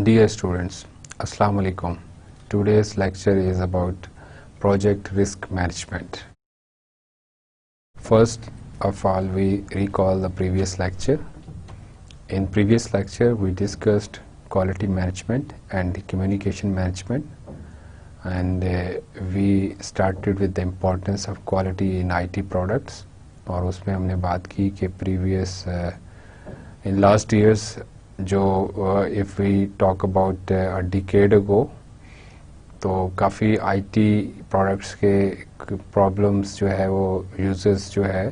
Dear students, Assalamu alaikum. Today's lecture is about project risk management. First of all, we recall the previous lecture. In previous lecture, we discussed quality management and communication management, and we started with the importance of quality in IT products. और उसमें हमने बात की कि previous in last years जो if we talk about a decade ago, तो काफ़ी IT products के problems जो है वो users जो है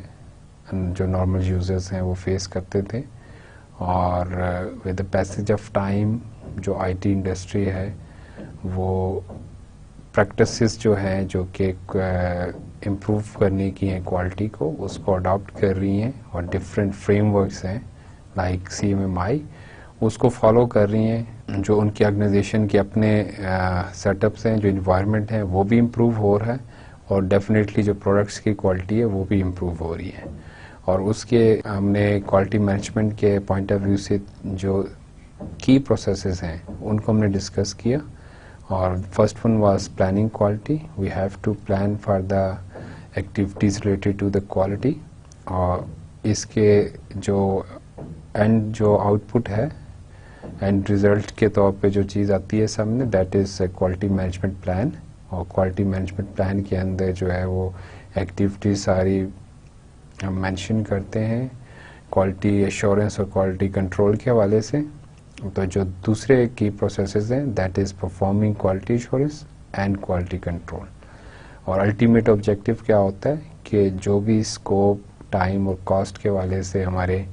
जो normal users हैं वो face करते थे, और with the passage of time जो IT industry है वो practices जो हैं जो कि improve करने की हैं quality को, उसको adopt कर रही हैं, और different frameworks हैं like CMMI उसको फॉलो कर रही हैं। जो उनकी ऑर्गेनाइजेशन के अपने सेटअप्स हैं, जो इन्वायरमेंट है वो भी इम्प्रूव हो रहा है, और डेफिनेटली जो प्रोडक्ट्स की क्वालिटी है वो भी इम्प्रूव हो रही है। और उसके हमने क्वालिटी मैनेजमेंट के पॉइंट ऑफ व्यू से जो की प्रोसेसेस हैं उनको हमने डिस्कस किया। और first one was planning quality. We have to plan for the activities related to the quality, और इसके जो एंड जो आउटपुट है एंड रिजल्ट के तौर पे जो चीज़ आती है सामने, that is quality management plan. और क्वालिटी मैनेजमेंट प्लान के अंदर जो है वो एक्टिविटी सारी हम मेंशन करते हैं क्वालिटी एश्योरेंस और क्वालिटी कंट्रोल के हवाले से। तो जो दूसरे की प्रोसेसेस हैं that is performing quality assurance and quality control. और अल्टीमेट ऑब्जेक्टिव क्या होता है कि जो भी स्कोप टाइम और कॉस्ट के हवाले से हमारे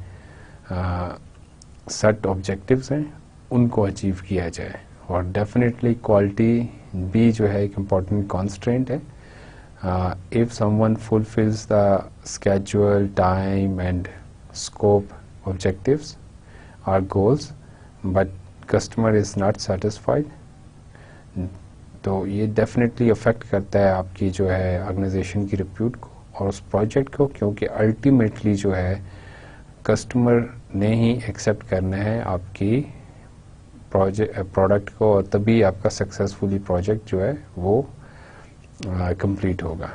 सेट ऑब्जेक्टिव्स हैं उनको अचीव किया जाए। और डेफिनेटली क्वालिटी भी जो है एक इम्पॉर्टेंट कॉन्स्ट्रेंट है। If someone fulfils the schedule time and scope objectives और goals but customer is not satisfied, तो ये डेफिनेटली अफेक्ट करता है आपकी जो है ऑर्गेनाइजेशन की रिप्यूट को और उस प्रोजेक्ट को, क्योंकि अल्टीमेटली जो है कस्टमर ने ही एक्सेप्ट करना है आपकी प्रोडक्ट को, और तभी आपका सक्सेसफुली प्रोजेक्ट जो है वो कंप्लीट होगा।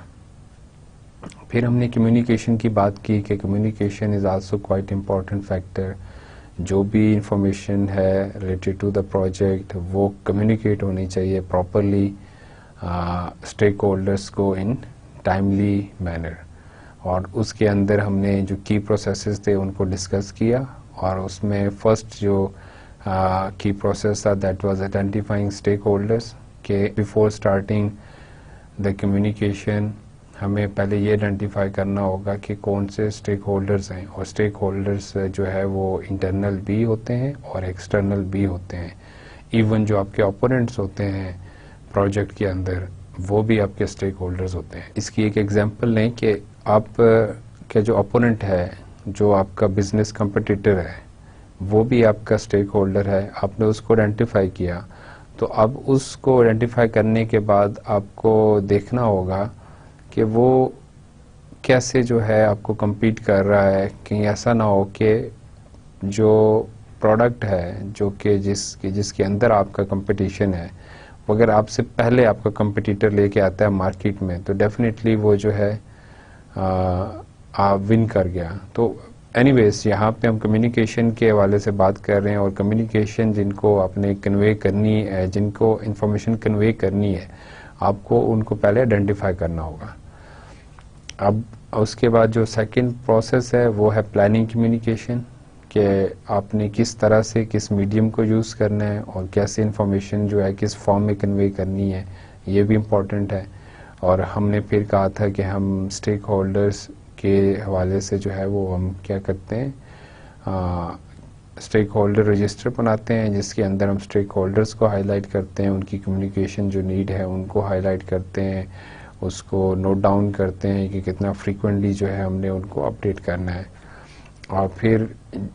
फिर हमने कम्युनिकेशन की बात की कि communication is also quite important factor. जो भी इंफॉर्मेशन है रिलेटेड टू द प्रोजेक्ट वो कम्युनिकेट होनी चाहिए प्रॉपरली स्टेक होल्डर्स को इन टाइमली मैनर। और उसके अंदर हमने जो की प्रोसेसेस थे उनको डिस्कस किया, और उसमें फर्स्ट जो की प्रोसेस था that was identifying stakeholders के बिफोर स्टार्टिंग द कम्युनिकेशन हमें पहले ये आइडेंटिफाई करना होगा कि कौन से स्टेक होल्डर्स हैं। और स्टेक होल्डर्स जो है वो इंटरनल भी होते हैं और एक्सटर्नल भी होते हैं। इवन जो आपके ओपोनेंट्स होते हैं प्रोजेक्ट के अंदर वो भी आपके स्टेक होल्डर्स होते हैं। इसकी एक एग्जांपल लें कि आप के जो ओपोनेंट है, जो आपका बिजनेस कंपटीटर है, वो भी आपका स्टेक होल्डर है। आपने उसको आइडेंटिफाई किया, तो अब उसको आइडेंटिफाई करने के बाद आपको देखना होगा कि वो कैसे जो है आपको compete कर रहा है। कहीं ऐसा ना हो कि जो प्रोडक्ट है जो कि जिसके अंदर आपका कंपटीशन है, वो अगर आपसे पहले आपका कंपटीटर लेके आता है मार्केट में, तो डेफिनेटली वो जो है आप विन कर गया। तो एनीवेज यहाँ पे हम कम्युनिकेशन के हवाले से बात कर रहे हैं, और कम्युनिकेशन जिनको आपने कन्वे करनी है, जिनको इंफॉर्मेशन कन्वे करनी है, आपको उनको पहले आइडेंटिफाई करना होगा। अब उसके बाद जो सेकंड प्रोसेस है वो है प्लानिंग कम्युनिकेशन, कि आपने किस तरह से किस मीडियम को यूज़ करना है और कैसे इंफॉर्मेशन जो है किस फॉर्म में कन्वे करनी है, ये भी इम्पोर्टेंट है। और हमने फिर कहा था कि हम स्टेक होल्डर्स के हवाले से जो है वो हम क्या करते हैं, स्टेक होल्डर रजिस्टर बनाते हैं जिसके अंदर हम स्टेक होल्डर्स को हाईलाइट करते हैं, उनकी कम्युनिकेशन जो नीड है उनको हाईलाइट करते हैं, उसको नोट डाउन करते हैं कि कितना फ्रीक्वेंटली जो है हमने उनको अपडेट करना है। और फिर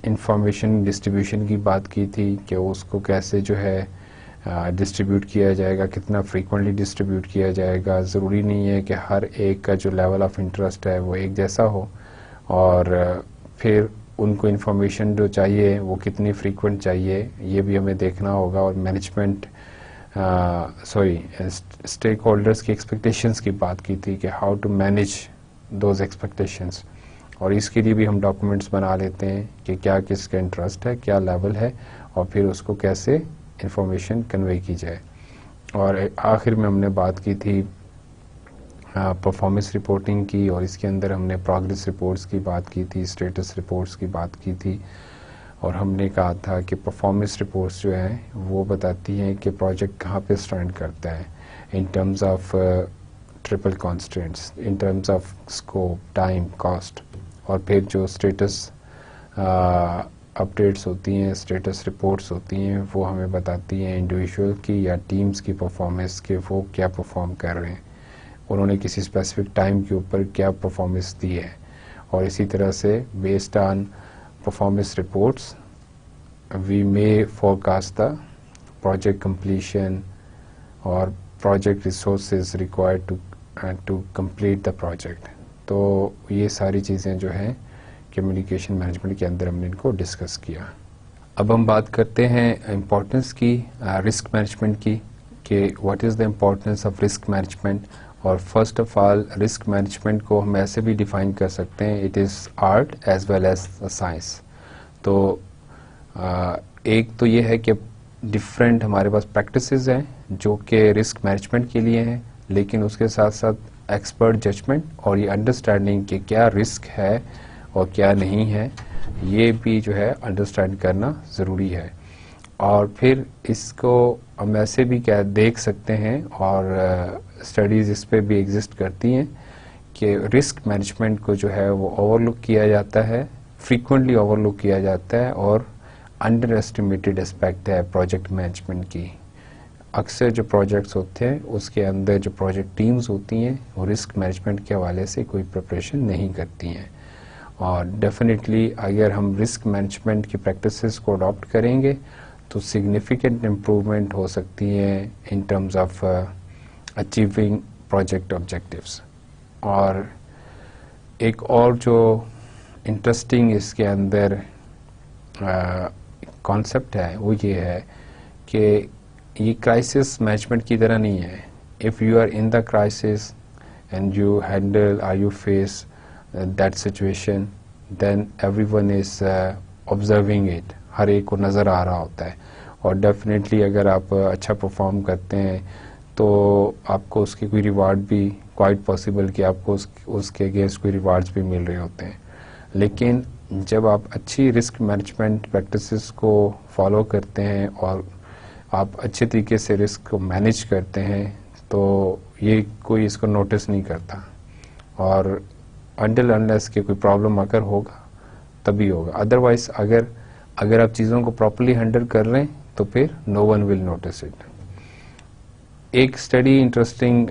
इंफॉर्मेशन डिस्ट्रीब्यूशन की बात की थी कि उसको कैसे जो है डिस्ट्रीब्यूट किया जाएगा, कितना फ्रीक्वेंटली डिस्ट्रीब्यूट किया जाएगा। ज़रूरी नहीं है कि हर एक का जो लेवल ऑफ इंटरेस्ट है वो एक जैसा हो। और फिर उनको इन्फॉर्मेशन जो चाहिए वो कितनी फ्रीक्वेंट चाहिए, ये भी हमें देखना होगा। और मैनेजमेंट स्टेक होल्डर्स की एक्सपेक्टेशंस की बात की थी कि how to manage those expectations, और इसके लिए भी हम डॉक्यूमेंट्स बना लेते हैं कि क्या किसका इंटरेस्ट है, क्या लेवल है, और फिर उसको कैसे इंफॉर्मेशन कन्वे की जाए। और आखिर में हमने बात की थी परफॉर्मेंस रिपोर्टिंग की, और इसके अंदर हमने प्रोग्रेस रिपोर्ट्स की बात की थी, स्टेटस रिपोर्ट्स की बात की थी। और हमने कहा था कि परफॉर्मेंस रिपोर्ट्स जो हैं वो बताती हैं कि प्रोजेक्ट कहाँ पे स्टैंड करता है in terms of triple constants, in terms of scope, time, cost. और फिर जो स्टेटस अपडेट्स होती हैं, स्टेटस रिपोर्ट्स होती हैं, वो हमें बताती हैं इंडिविजुअल की या टीम्स की परफॉर्मेंस के वो क्या परफॉर्म कर रहे हैं, उन्होंने किसी स्पेसिफिक टाइम के ऊपर क्या परफॉर्मेंस दी है। और इसी तरह से based on performance reports we may forecast the project completion और project resources required to complete the project. तो ये सारी चीज़ें जो हैं कम्युनिकेशन मैनेजमेंट के अंदर हमने इनको डिस्कस किया। अब हम बात करते हैं इम्पोर्टेंस की रिस्क मैनेजमेंट की, कि what is the importance of risk management. और first of all risk management को हम ऐसे भी डिफाइन कर सकते हैं, it is art as well as science. तो एक तो ये है कि डिफरेंट हमारे पास प्रैक्टिसेस हैं जो कि रिस्क मैनेजमेंट के लिए हैं, लेकिन उसके साथ साथ एक्सपर्ट जजमेंट और ये अंडरस्टैंडिंग कि क्या रिस्क है और क्या नहीं है, ये भी जो है अंडरस्टैंड करना ज़रूरी है। और फिर इसको हम ऐसे भी क्या देख सकते हैं, और स्टडीज़ इस पे भी एग्जिस्ट करती हैं, कि रिस्क मैनेजमेंट को जो है वो ओवरलुक किया जाता है, फ्रीक्वेंटली ओवरलुक किया जाता है, और अंडर एस्टिमेटेड एस्पेक्ट है प्रोजेक्ट मैनेजमेंट की। अक्सर जो प्रोजेक्ट्स होते हैं उसके अंदर जो प्रोजेक्ट टीम्स होती हैं वो रिस्क मैनेजमेंट के हवाले से कोई प्रिपरेशन नहीं करती हैं। और डेफिनेटली अगर हम रिस्क मैनेजमेंट की प्रैक्टिसेस को अडॉप्ट करेंगे तो सिग्निफिकेंट इम्प्रूवमेंट हो सकती है in terms of achieving project objectives. और एक और जो इंटरेस्टिंग इसके अंदर कॉन्सेप्ट है वो ये है कि ये क्राइसिस मैनेजमेंट की तरह नहीं है। If you are in the crisis and you handle और you face that situation, then everyone is observing it, हर एक को नज़र आ रहा होता है। और डेफिनेटली अगर आप अच्छा परफॉर्म करते हैं तो आपको उसके कोई रिवार्ड भी क्वाइट पॉसिबल कि आपको उसके अगेंस्ट कोई रिवार्ड्स भी मिल रहे होते हैं। लेकिन जब आप अच्छी रिस्क मैनेजमेंट प्रैक्टिसेस को फॉलो करते हैं और आप अच्छे तरीके से रिस्क को मैनेज करते हैं तो ये कोई इसको नोटिस नहीं करता, और अनटिल अनलेस के कोई प्रॉब्लम अगर होगा तभी होगा। अदरवाइज अगर आप चीज़ों को प्रॉपर्ली हैंडल कर रहे हैं तो फिर no one will notice it. एक स्टडी इंटरेस्टिंग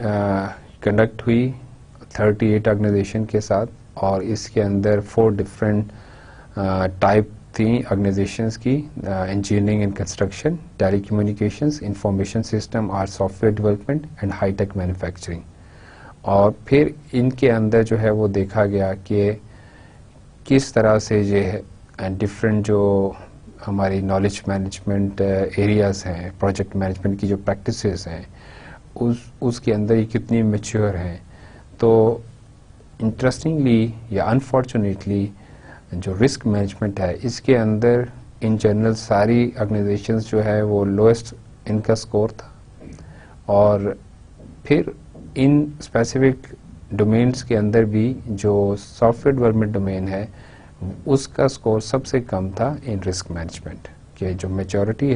कंडक्ट हुई 38 ऑर्गेनाइजेशन के साथ, और इसके अंदर 4 डिफरेंट टाइप थी ऑर्गेनाइजेशंस की, engineering and construction, telecommunications, information system और software development and hi-tech manufacturing. और फिर इनके अंदर जो है वो देखा गया कि किस तरह से ये है डिफरेंट जो हमारी नॉलेज मैनेजमेंट एरियाज़ हैं, प्रोजेक्ट मैनेजमेंट की जो प्रैक्टिसेस हैं उसके अंदर ये कितनी मैच्योर हैं। तो इंटरेस्टिंगली या अनफॉर्चुनेटली जो रिस्क मैनेजमेंट है इसके अंदर इन जनरल सारी ऑर्गेनाइजेशंस जो है वो लोएस्ट इनका स्कोर था, और फिर इन स्पेसिफिक डोमेन्स के अंदर भी जो सॉफ्टवेयर डेवलपमेंट डोमेन है उसका स्कोर सबसे कम था इन रिस्क मैनेजमेंट, कि जो मेच्योरिटी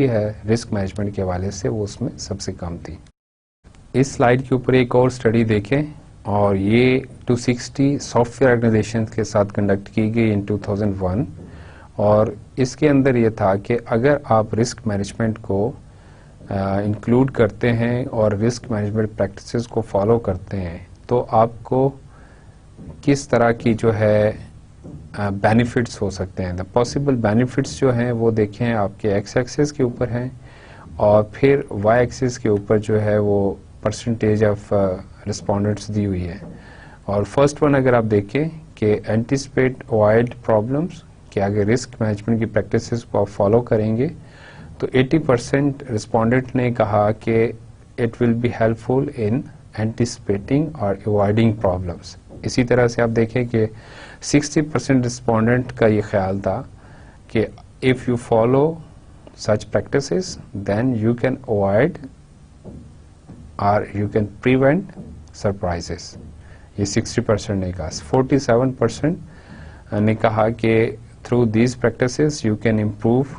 है रिस्क मैनेजमेंट के हवाले से वो उसमें सबसे कम थी। इस स्लाइड के ऊपर एक और स्टडी देखें, और ये 260 सॉफ्टवेयर ऑर्गेनाइजेशन के साथ कंडक्ट की गई इन 2001। और इसके अंदर ये था कि अगर आप रिस्क मैनेजमेंट को इंक्लूड करते हैं और रिस्क मैनेजमेंट प्रैक्टिसेस को फॉलो करते हैं तो आपको किस तरह की जो है बेनिफिट्स हो सकते हैं। द पॉसिबल बेनिफिट्स जो हैं वो देखें आपके एक्स एक्सिस के ऊपर हैं, और फिर वाई एक्सिस के ऊपर जो है वो परसेंटेज ऑफ रिस्पोंडेंट्स दी हुई है। और फर्स्ट वन अगर आप देखें कि एंटिसिपेट अवॉइड प्रॉब्लम्स, कि अगर रिस्क मैनेजमेंट की प्रैक्टिसेस को आप फॉलो करेंगे तो 80% रिस्पोंडेंट ने कहा कि it will be helpful in anticipating और अवॉइडिंग प्रॉब्लम्स। इसी तरह से आप देखें कि 60% रिस्पोंडेंट का ये ख्याल था कि if you follow such practices then you can avoid or you can prevent surprises। ये 60% ने कहा। 47% ने कहा कि through these practices you can improve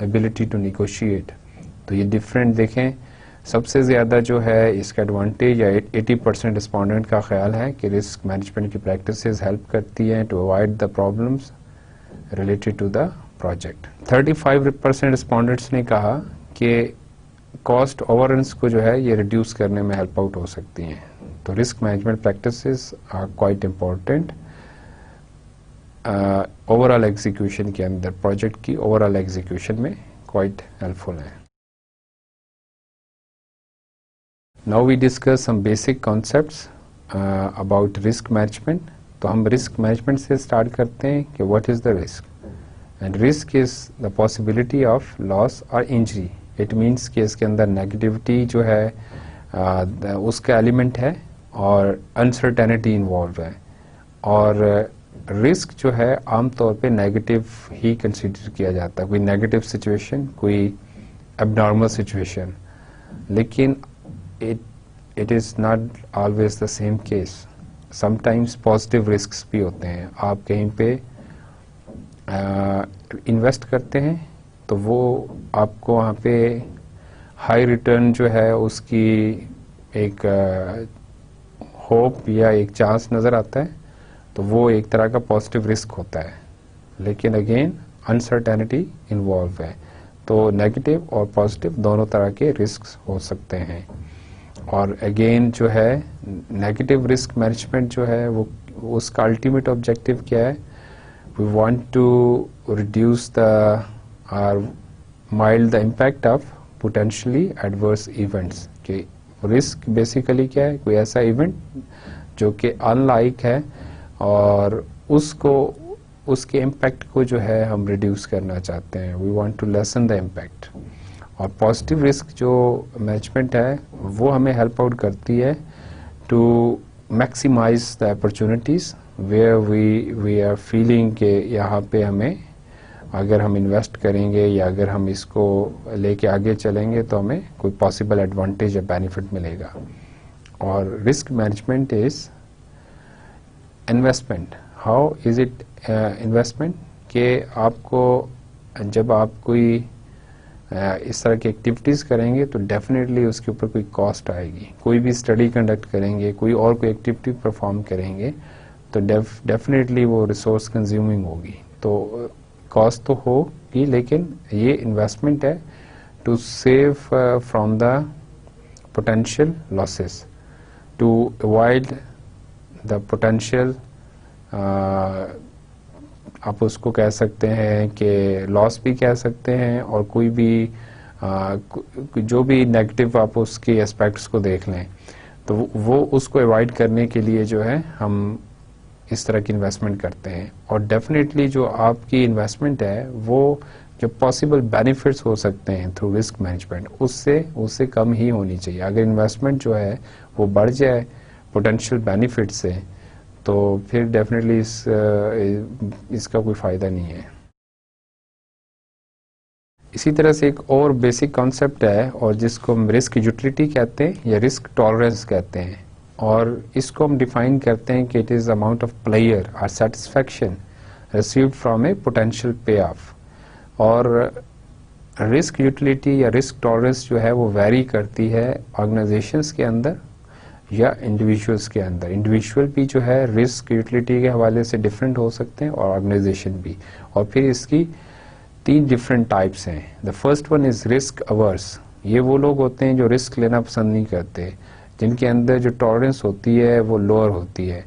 ability to negotiate। तो ये डिफरेंट देखें, सबसे ज़्यादा जो है इसका एडवांटेज या 80% रिस्पोंडेंट का ख्याल है कि रिस्क मैनेजमेंट की प्रैक्टिसेस हेल्प करती हैं to avoid the problems related to the project. 35% respondents ने कहा कि कॉस्ट ओवररन्स को जो है ये रिड्यूस करने में हेल्प आउट हो सकती हैं। तो risk management practices are quite important overall execution के अंदर, प्रोजेक्ट की ओवरऑल एग्जीक्यूशन में क्वाइट हेल्पफुल है। Now we discuss some basic concepts about risk management. तो हम रिस्क मैनेजमेंट से स्टार्ट करते हैं कि what is the risk. And risk is the possibility of loss or injury. It means कि इसके अंदर नेगेटिविटी जो है उसका एलिमेंट है और अनसर्टेनिटी इन्वॉल्व है। और रिस्क जो है आमतौर पे नेगेटिव ही कंसीडर किया जाता है, कोई नेगेटिव सिचुएशन, कोई एबनॉर्मल सिचुएशन। लेकिन it is not always the same case. Sometimes positive risks भी होते हैं। आप कहीं पे इन्वेस्ट करते हैं तो वो आपको वहाँ पे हाई रिटर्न जो है उसकी एक होप या एक चांस नज़र आता है, तो वो एक तरह का पॉजिटिव रिस्क होता है। लेकिन अगेन अनसर्टेनिटी इन्वॉल्व है। तो नेगेटिव और पॉजिटिव दोनों तरह के रिस्क हो सकते हैं। और अगेन जो है नेगेटिव रिस्क मैनेजमेंट जो है वो उसका अल्टीमेट ऑब्जेक्टिव क्या है? We want to reduce or mild the impact of potentially adverse events। कि रिस्क बेसिकली क्या है? कोई ऐसा इवेंट जो कि अनलाइक है और उसको उसके इम्पैक्ट को जो है हम रिड्यूस करना चाहते हैं। We want to lessen the impact. और पॉजिटिव रिस्क जो मैनेजमेंट है वो हमें हेल्प आउट करती है to maximise the opportunities where we are feeling के यहाँ पे हमें अगर हम इन्वेस्ट करेंगे या अगर हम इसको लेके आगे चलेंगे तो हमें कोई पॉसिबल एडवांटेज या बेनिफिट मिलेगा। और risk management is investment. How is it investment? कि आपको जब आप कोई इस तरह की एक्टिविटीज़ करेंगे तो डेफिनेटली उसके ऊपर कोई कॉस्ट आएगी। कोई भी स्टडी कंडक्ट करेंगे, कोई और कोई एक्टिविटी परफॉर्म करेंगे तो डेफिनेटली वो रिसोर्स कंज्यूमिंग होगी, तो कॉस्ट तो होगी। लेकिन ये इन्वेस्टमेंट है to save from the potential losses, to avoid the potential, आप उसको कह सकते हैं कि लॉस भी कह सकते हैं, और कोई भी जो भी नेगेटिव आप उसके एस्पेक्ट्स को देख लें तो वो उसको अवॉइड करने के लिए जो है हम इस तरह की इन्वेस्टमेंट करते हैं। और डेफिनेटली जो आपकी इन्वेस्टमेंट है वो जो पॉसिबल बेनिफिट्स हो सकते हैं थ्रू रिस्क मैनेजमेंट उससे कम ही होनी चाहिए। अगर इन्वेस्टमेंट जो है वो बढ़ जाए पोटेंशियल बेनिफिट से तो फिर डेफिनेटली इसका कोई फ़ायदा नहीं है। इसी तरह से एक और बेसिक कॉन्सेप्ट है और जिसको हम रिस्क यूटिलिटी कहते हैं या रिस्क टॉलरेंस कहते हैं, और इसको हम डिफाइन करते हैं कि it is amount of pleasure और satisfaction received from a potential payoff. और रिस्क यूटिलिटी या रिस्क टॉलरेंस जो है वो वेरी करती है ऑर्गेनाइजेशंस के अंदर या इंडिविजुअल्स के अंदर। इंडिविजुअल भी जो है रिस्क यूटिलिटी के हवाले से डिफरेंट हो सकते हैं और ऑर्गेनाइजेशन भी। और फिर इसकी 3 डिफरेंट टाइप्स हैं। The first one is risk averse. ये वो लोग होते हैं जो रिस्क लेना पसंद नहीं करते, जिनके अंदर जो टॉलरेंस होती है वो लोअर होती है।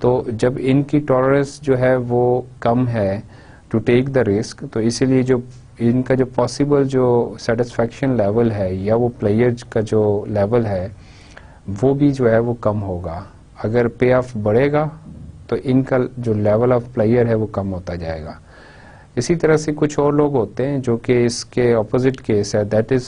तो जब इनकी टॉलरेंस जो है वो कम है टू टेक द रिस्क, तो इसीलिए जो इनका जो पॉसिबल जो सेटिस्फैक्शन लेवल है या वो प्लेयर का जो लेवल है वो भी जो है वो कम होगा। अगर पे ऑफ बढ़ेगा तो इनका जो लेवल ऑफ प्लेयर है वो कम होता जाएगा। इसी तरह से कुछ और लोग होते हैं जो कि इसके ऑपोजिट केस है, दैट इज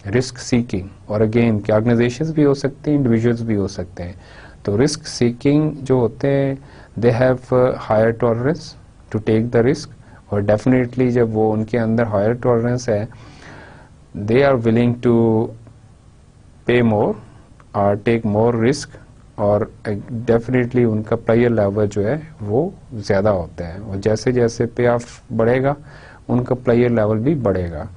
रिस्क सीकिंग, और अगेन कि ऑर्गेनाइजेशंस भी हो सकते हैं, इंडिविजुअल्स भी हो सकते हैं। तो रिस्क सीकिंग जो होते हैं they have higher tolerance to take the risk, और डेफिनेटली जब वो उनके अंदर हायर टॉलरेंस है दे आर विलिंग टू पे मोर और टेक मोर रिस्क, और डेफिनेटली उनका प्लेयर लेवल जो है वो ज़्यादा होता है, और जैसे जैसे पे ऑफ बढ़ेगा उनका प्लेयर लेवल भी बढ़ेगा।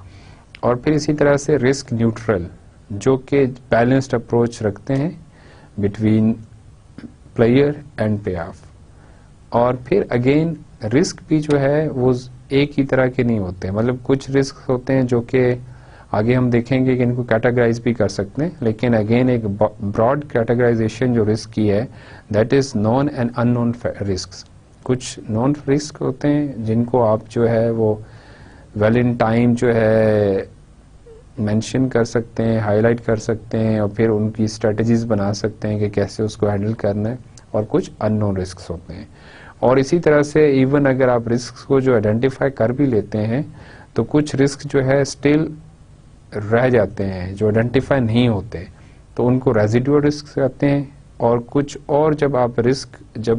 और फिर इसी तरह से रिस्क न्यूट्रल जो कि बैलेंस्ड अप्रोच रखते हैं बिटवीन प्लेयर एंड पे ऑफ। और फिर अगेन रिस्क भी जो है वो एक ही तरह के नहीं होते, मतलब कुछ रिस्क होते हैं जो कि आगे हम देखेंगे कि इनको कैटेगराइज भी कर सकते हैं, लेकिन अगेन एक ब्रॉड कैटेगराइजेशन जो रिस्क की है that is non and unknown risk. कुछ नॉन रिस्क होते हैं जिनको आप जो है वो वेल इन टाइम जो है मेंशन कर सकते हैं, हाईलाइट कर सकते हैं, और फिर उनकी स्ट्रेटजीज बना सकते हैं कि कैसे उसको हैंडल करना है। और कुछ अननोन रिस्क होते हैं। और इसी तरह से इवन अगर आप रिस्क को जो आइडेंटिफाई कर भी लेते हैं तो कुछ रिस्क जो है स्टिल रह जाते हैं जो आइडेंटिफाई नहीं होते, तो उनको रेजिडुअल रिस्क कहते हैं। और कुछ और जब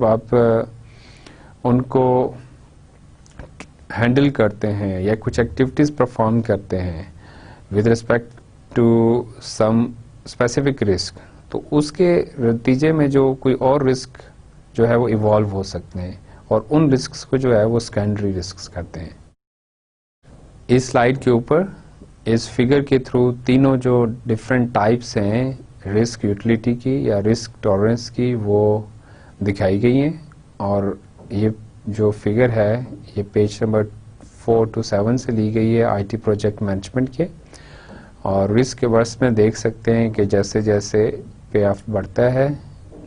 आप उनको हैंडल करते हैं या कुछ एक्टिविटीज परफॉर्म करते हैं with respect to some specific risk, तो उसके नतीजे में जो कोई और रिस्क जो है वो इवॉल्व हो सकते हैं, और उन रिस्क को जो है वो सेकेंडरी रिस्क कहते हैं। इस स्लाइड के ऊपर इस फिगर के थ्रू तीनों जो डिफरेंट टाइप्स हैं रिस्क यूटिलिटी की या रिस्क टॉलरेंस की वो दिखाई गई हैं। और ये जो फिगर है ये पेज नंबर 4 to 7 से ली गई है आईटी प्रोजेक्ट मैनेजमेंट के। और रिस्क के वर्स में देख सकते हैं कि जैसे जैसे पे ऑफ बढ़ता है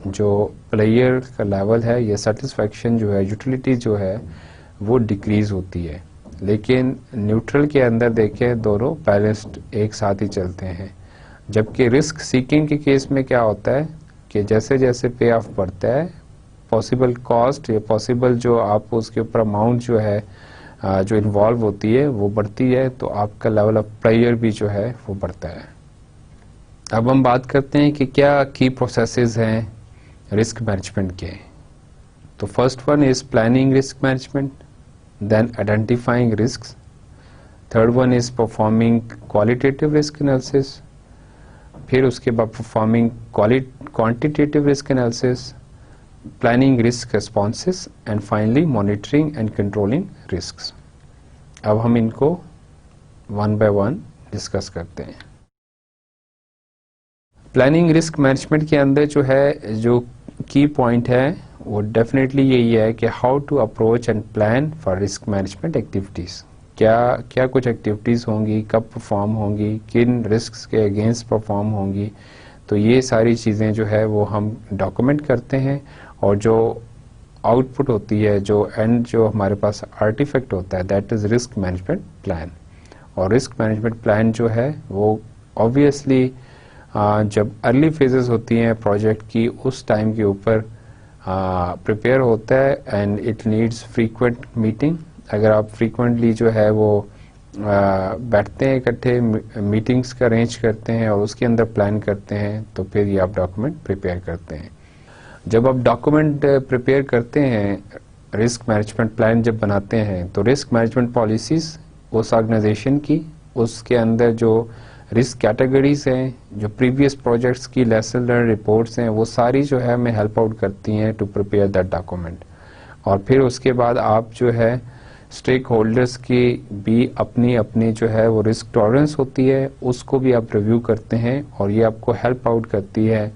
जो प्लेयर का लेवल है या सेटिस्फैक्शन जो है यूटिलिटी जो है वो डिक्रीज होती है। लेकिन न्यूट्रल के अंदर देखें दोनों बैलेंस्ड एक साथ ही चलते हैं। जबकि रिस्क सीकिंग के केस में क्या होता है कि जैसे जैसे पे ऑफ बढ़ता है पॉसिबल कॉस्ट या पॉसिबल जो आप उसके ऊपर अमाउंट जो है जो इन्वॉल्व होती है वो बढ़ती है, तो आपका लेवल ऑफ प्लेयर भी जो है वो बढ़ता है। अब हम बात करते हैं कि क्या की प्रोसेसेस हैं रिस्क मैनेजमेंट के। तो first one is planning risk management, then identifying risks. Third one is performing qualitative risk analysis. फिर उसके बाद performing quantitative risk analysis, planning risk responses, and finally monitoring and controlling risks. अब हम इनको one by one discuss करते हैं। Planning risk management के अंदर जो है जो की पॉइंट है वो डेफिनेटली यही है कि how to approach and plan for risk management activities. क्या कुछ एक्टिविटीज़ होंगी, कब परफॉर्म होंगी, किन रिस्क के अगेंस्ट परफॉर्म होंगी, तो ये सारी चीज़ें जो है वो हम डॉक्यूमेंट करते हैं। और जो आउटपुट होती है जो एंड जो हमारे पास आर्टिफैक्ट होता है that is risk management plan. और रिस्क मैनेजमेंट प्लान जो है वो ऑब्वियसली जब अर्ली फेजेस होती हैं प्रोजेक्ट की उस टाइम के ऊपर प्रिपेयर होता है and it needs frequent meeting. अगर आप फ्रीक्वेंटली जो है वो बैठते हैं इकट्ठे मीटिंग्स का अरेंज करते हैं और उसके अंदर प्लान करते हैं तो फिर ये आप डॉक्यूमेंट प्रिपेयर करते हैं। जब आप डॉक्यूमेंट प्रिपेयर करते हैं रिस्क मैनेजमेंट प्लान जब बनाते हैं तो रिस्क मैनेजमेंट पॉलिसीज उस ऑर्गेनाइजेशन की उसके अंदर जो रिस्क कैटेगरीज हैं जो प्रीवियस प्रोजेक्ट्स की लेसन लर्न रिपोर्ट्स हैं वो सारी जो है हमें हेल्प आउट करती हैं टू प्रिपेयर दैट डॉक्यूमेंट। और फिर उसके बाद आप जो है स्टेक होल्डर्स की भी अपनी अपनी जो है वो रिस्क टॉलरेंस होती है उसको भी आप रिव्यू करते हैं और ये आपको हेल्प आउट करती है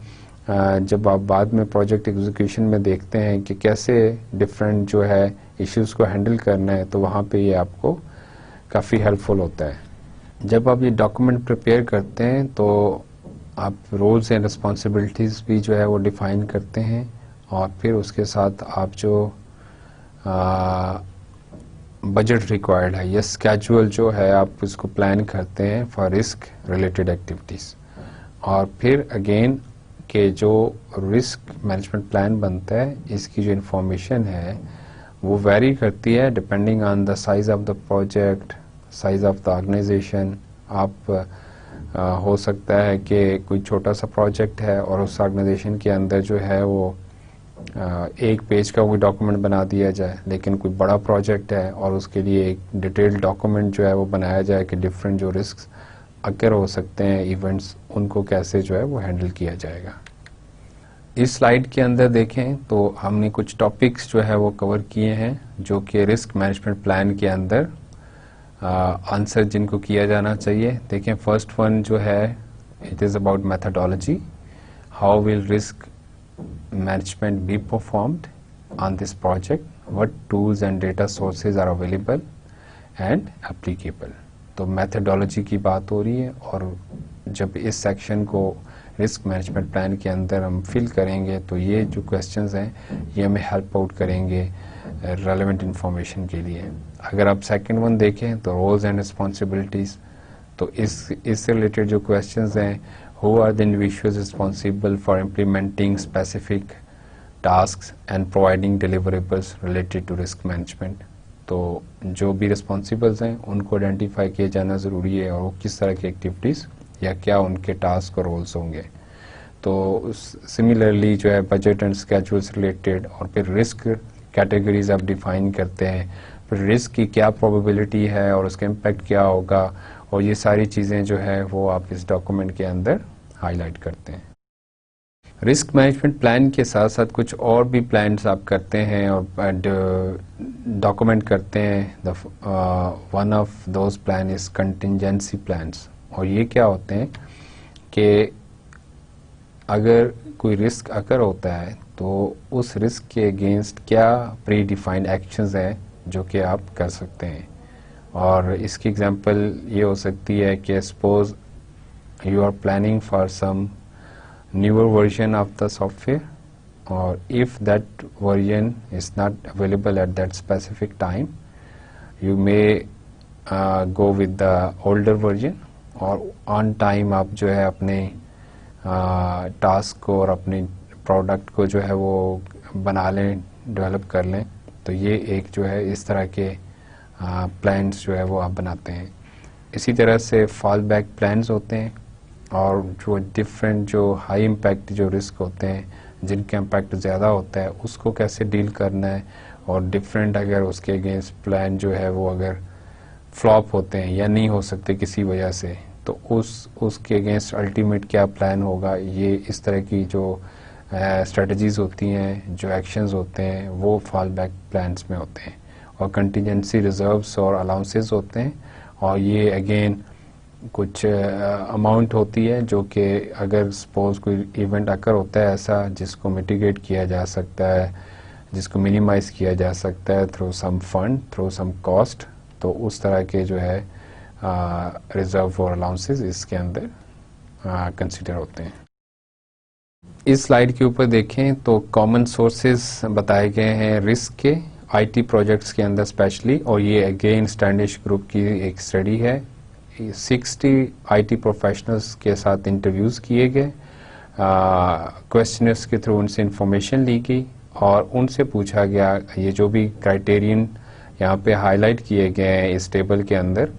जब आप बाद में प्रोजेक्ट एग्जीक्यूशन में देखते हैं कि कैसे डिफरेंट जो है इश्यूज को हैंडल करना है, तो वहाँ पे ये आपको काफ़ी हेल्पफुल होता है। जब आप ये डॉक्यूमेंट प्रिपेयर करते हैं तो आप रोल्स एंड रिस्पॉन्सिबिलिटीज़ भी जो है वो डिफाइन करते हैं और फिर उसके साथ आप जो बजट रिक्वायर्ड है या स्केड्यूल जो है आप उसको प्लान करते हैं फॉर रिस्क रिलेटेड एक्टिविटीज़। और फिर अगेन कि जो रिस्क मैनेजमेंट प्लान बनता है इसकी जो इन्फॉर्मेशन है वो वेरी करती है depending on the size of the project, size of the organisation. आप हो सकता है कि कोई छोटा सा प्रोजेक्ट है और उस ऑर्गेनाइजेशन के अंदर जो है वो एक पेज का कोई डॉक्यूमेंट बना दिया जाए, लेकिन कोई बड़ा प्रोजेक्ट है और उसके लिए एक डिटेल्ड डॉक्यूमेंट जो है वो बनाया जाए कि डिफरेंट जो रिस्क अकर हो सकते हैं इवेंट्स, उनको कैसे जो है वो हैंडल किया जाएगा। इस स्लाइड के अंदर देखें तो हमने कुछ टॉपिक्स जो है वो कवर किए हैं जो कि रिस्क मैनेजमेंट प्लान के अंदर आंसर जिनको किया जाना चाहिए। देखें फर्स्ट वन जो है it is about methodology, how will risk management be performed on this project, what tools and data sources are available and applicable। तो methodology की बात हो रही है और जब इस सेक्शन को रिस्क मैनेजमेंट प्लान के अंदर हम फिल करेंगे तो ये जो क्वेश्चंस हैं ये हमें हेल्प आउट करेंगे रेलेवेंट इंफॉर्मेशन के लिए। अगर आप सेकंड वन देखें तो रोल्स एंड रिस्पॉन्सिबिलिटीज़, तो इससे रिलेटेड जो क्वेश्चंस हैं, who are the individuals responsible for implementing specific tasks and providing deliverables related to risk management। तो जो भी रिस्पॉन्सिबल्स हैं उनको आइडेंटिफाई किया जाना ज़रूरी है और वो किस तरह की एक्टिविटीज़ या क्या उनके टास्क और रोल्स होंगे। तो सिमिलरली जो है बजट एंड स्केड्यूल्स रिलेटेड, और फिर रिस्क कैटेगरीज आप डिफाइन करते हैं, फिर रिस्क की क्या प्रोबेबिलिटी है और उसका इम्पैक्ट क्या होगा, और ये सारी चीज़ें जो है वो आप इस डॉक्यूमेंट के अंदर हाईलाइट करते हैं। रिस्क मैनेजमेंट प्लान के साथ साथ कुछ और भी प्लान्स आप करते हैं और डॉक्यूमेंट करते हैं। One of those plan is contingency plans, और ये क्या होते हैं कि अगर कोई रिस्क अकर होता है तो उस रिस्क के अगेंस्ट क्या प्री डिफाइंड एक्शंस हैं जो कि आप कर सकते हैं। और इसकी एग्जांपल ये हो सकती है कि suppose you are planning for some newer version of the software, और if that version is not available at that specific time you may go with the older version, और ऑन टाइम आप जो है अपने टास्क को और अपने product को जो है वो बना लें, डेवलप कर लें। तो ये एक जो है इस तरह के प्लान्स जो है वो आप बनाते हैं। इसी तरह से फॉल बैक प्लान्स होते हैं, और जो डिफरेंट जो हाई इम्पैक्ट जो रिस्क होते हैं जिनका इम्पैक्ट ज़्यादा होता है उसको कैसे डील करना है, और डिफरेंट अगर उसके अगेंस्ट प्लान जो है वो अगर फ्लॉप होते हैं या नहीं हो सकते किसी वजह से, तो उसके अगेंस्ट अल्टीमेट क्या प्लान होगा। ये इस तरह की जो स्ट्रेटजीज़ होती हैं, जो एक्शंस होते हैं, वो फॉल बैक प्लान्स में होते हैं। और कंटिजेंसी रिजर्व्स और अलाउंसेस होते हैं, और ये अगेन कुछ अमाउंट होती है जो कि अगर सपोज कोई इवेंट अकर होता है ऐसा जिसको मिटिगेट किया जा सकता है, जिसको मिनिमाइज़ किया जा सकता है through some fund, through some cost, तो उस तरह के जो है रिजर्व और अलाउंसेस इसके अंदर कंसिडर होते हैं। इस स्लाइड के ऊपर देखें तो कॉमन सोर्सेज बताए गए हैं रिस्क के आईटी प्रोजेक्ट्स के अंदर स्पेशली, और ये अगेन स्टैंडिश ग्रुप की एक स्टडी है। 60 आईटी प्रोफेशनल्स के साथ इंटरव्यूज़ किए गए, क्वेश्चनर्स के थ्रू उनसे इंफॉर्मेशन ली गई और उनसे पूछा गया, ये जो भी क्राइटेरियन यहाँ पे हाईलाइट किए गए हैं इस टेबल के अंदर,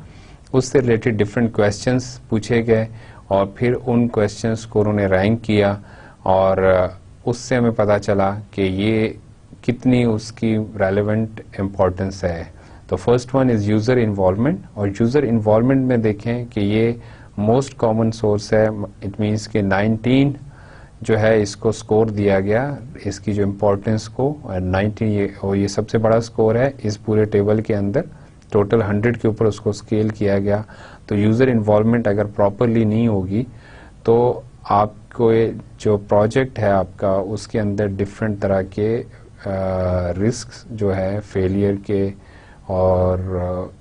उससे रिलेटेड डिफरेंट क्वेश्चंस पूछे गए और फिर उन क्वेश्चंस को उन्होंने रैंक किया, और उससे हमें पता चला कि ये कितनी उसकी रेलेवेंट इम्पोर्टेंस है। तो first one is user involvement, और यूज़र इन्वॉल्वमेंट में देखें कि ये मोस्ट कॉमन सोर्स है। इट मीन्स कि 19 जो है इसको स्कोर दिया गया, इसकी जो इम्पोर्टेंस को 19 ये सबसे बड़ा स्कोर है इस पूरे टेबल के अंदर। टोटल 100 के ऊपर उसको स्केल किया गया। तो यूज़र इन्वॉल्वमेंट अगर प्रॉपरली नहीं होगी तो आपको जो प्रोजेक्ट है आपका उसके अंदर डिफरेंट तरह के रिस्क जो है फेलियर के और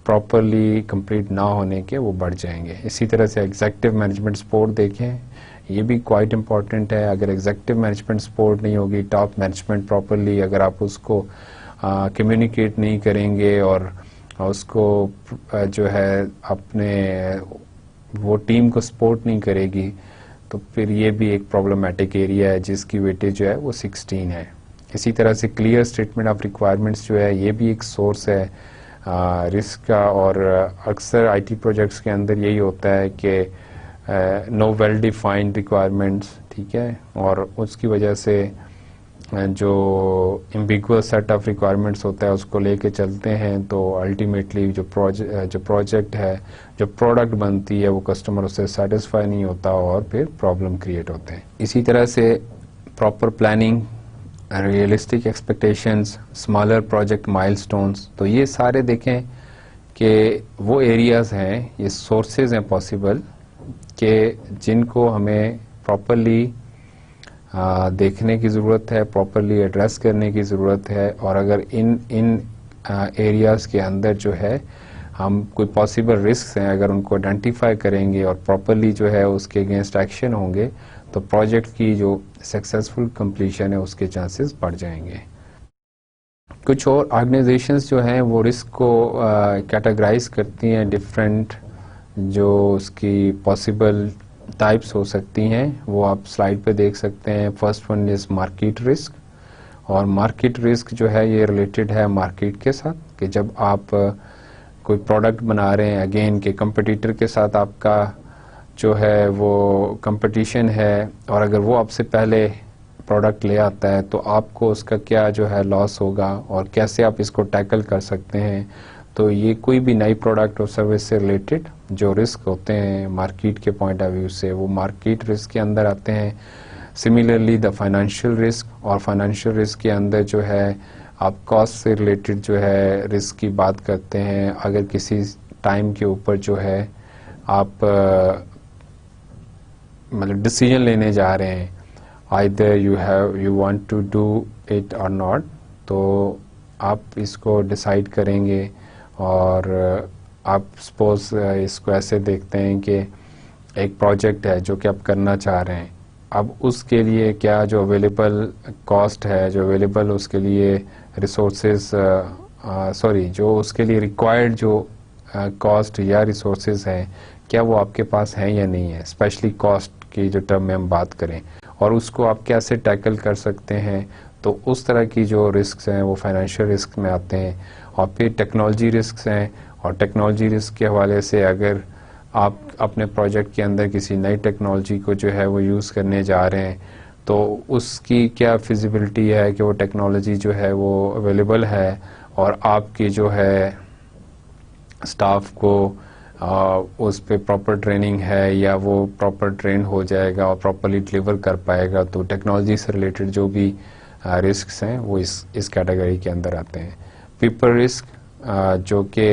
प्रॉपरली कंप्लीट ना होने के वो बढ़ जाएंगे। इसी तरह से एग्जेक्टिव मैनेजमेंट सपोर्ट देखें, ये भी क्वाइट इम्पॉर्टेंट है। अगर एग्जेक्टिव मैनेजमेंट सपोर्ट नहीं होगी, टॉप मैनेजमेंट प्रॉपरली अगर आप उसको कम्युनिकेट नहीं करेंगे और उसको जो है अपने वो टीम को सपोर्ट नहीं करेगी, तो फिर ये भी एक प्रॉब्लमेटिक एरिया है जिसकी वेटेज जो है वो 16 है। इसी तरह से क्लियर स्टेटमेंट ऑफ रिक्वायरमेंट्स जो है ये भी एक सोर्स है रिस्क का, और अक्सर आईटी प्रोजेक्ट्स के अंदर यही होता है कि नो वेल डिफाइंड रिक्वायरमेंट्स, ठीक है, और उसकी वजह से जो एम्बिगुअस सेट ऑफ रिक्वायरमेंट्स होता है उसको लेके चलते हैं, तो अल्टीमेटली जो प्रोजेक्ट है, जो प्रोडक्ट बनती है, वो कस्टमर उससे सेटिस्फाई नहीं होता और फिर प्रॉब्लम क्रिएट होते हैं। इसी तरह से proper planning, realistic expectations, smaller project milestones, तो ये सारे देखें कि वो एरियाज़ हैं, ये सोर्सेज हैं पॉसिबल कि जिनको हमें प्रॉपरली देखने की ज़रूरत है, प्रॉपरली एड्रेस करने की ज़रूरत है। और अगर इन एरियाज़ के अंदर जो है हम कोई पॉसिबल रिस्क हैं अगर उनको आइडेंटिफाई करेंगे और प्रॉपरली जो है उसके अगेंस्ट एक्शन होंगे, तो प्रोजेक्ट की जो सक्सेसफुल कंप्लीशन है उसके चांसेस बढ़ जाएंगे। कुछ और ऑर्गेनाइजेशंस जो हैं वो रिस्क को कैटेगराइज करती हैं डिफरेंट, जो उसकी पॉसिबल टाइप्स हो सकती हैं वो आप स्लाइड पे देख सकते हैं। First one is market risk, और मार्केट रिस्क जो है ये रिलेटेड है मार्केट के साथ, कि जब आप कोई प्रोडक्ट बना रहे हैं अगेन के कंपटीटर के साथ आपका जो है वो कंपटीशन है, और अगर वो आपसे पहले प्रोडक्ट ले आता है तो आपको उसका क्या जो है लॉस होगा और कैसे आप इसको टैकल कर सकते हैं। तो ये कोई भी नई प्रोडक्ट और सर्विस से रिलेटेड जो रिस्क होते हैं मार्केट के पॉइंट ऑफ व्यू से, वो मार्केट रिस्क के अंदर आते हैं। सिमिलरली द फाइनेंशियल रिस्क, और फाइनेंशियल रिस्क के अंदर जो है आप कॉस्ट से रिलेटेड जो है रिस्क की बात करते हैं। अगर किसी टाइम के ऊपर जो है आप मतलब डिसीजन लेने जा रहे हैं, either you want to do it or not, तो आप इसको डिसाइड करेंगे। और आप सपोज इसको ऐसे देखते हैं कि एक प्रोजेक्ट है जो कि आप करना चाह रहे हैं, अब उसके लिए क्या जो अवेलेबल कॉस्ट है, जो अवेलेबल उसके लिए रिसोर्सेज जो उसके लिए रिक्वायर्ड जो कॉस्ट या रिसोर्सेज हैं, क्या वो आपके पास हैं या नहीं है, स्पेशली कॉस्ट की जो टर्म में हम बात करें, और उसको आप कैसे टैकल कर सकते हैं। तो उस तरह की जो रिस्क हैं वो फाइनेंशियल रिस्क में आते हैं। और फिर टेक्नोलॉजी रिस्क हैं, और टेक्नोलॉजी रिस्क के हवाले से अगर आप अपने प्रोजेक्ट के अंदर किसी नई टेक्नोलॉजी को जो है वो यूज़ करने जा रहे हैं, तो उसकी क्या फिजिबिलिटी है कि वो टेक्नोलॉजी जो है वो अवेलेबल है, और आपकी जो है स्टाफ को उस पे प्रॉपर ट्रेनिंग है, या वो प्रॉपर ट्रेन हो जाएगा और प्रॉपरली डिलीवर कर पाएगा। तो टेक्नोलॉजी से रिलेटेड जो भी रिस्क्स हैं वो इस कैटेगरी के अंदर आते हैं। पीपल रिस्क जो कि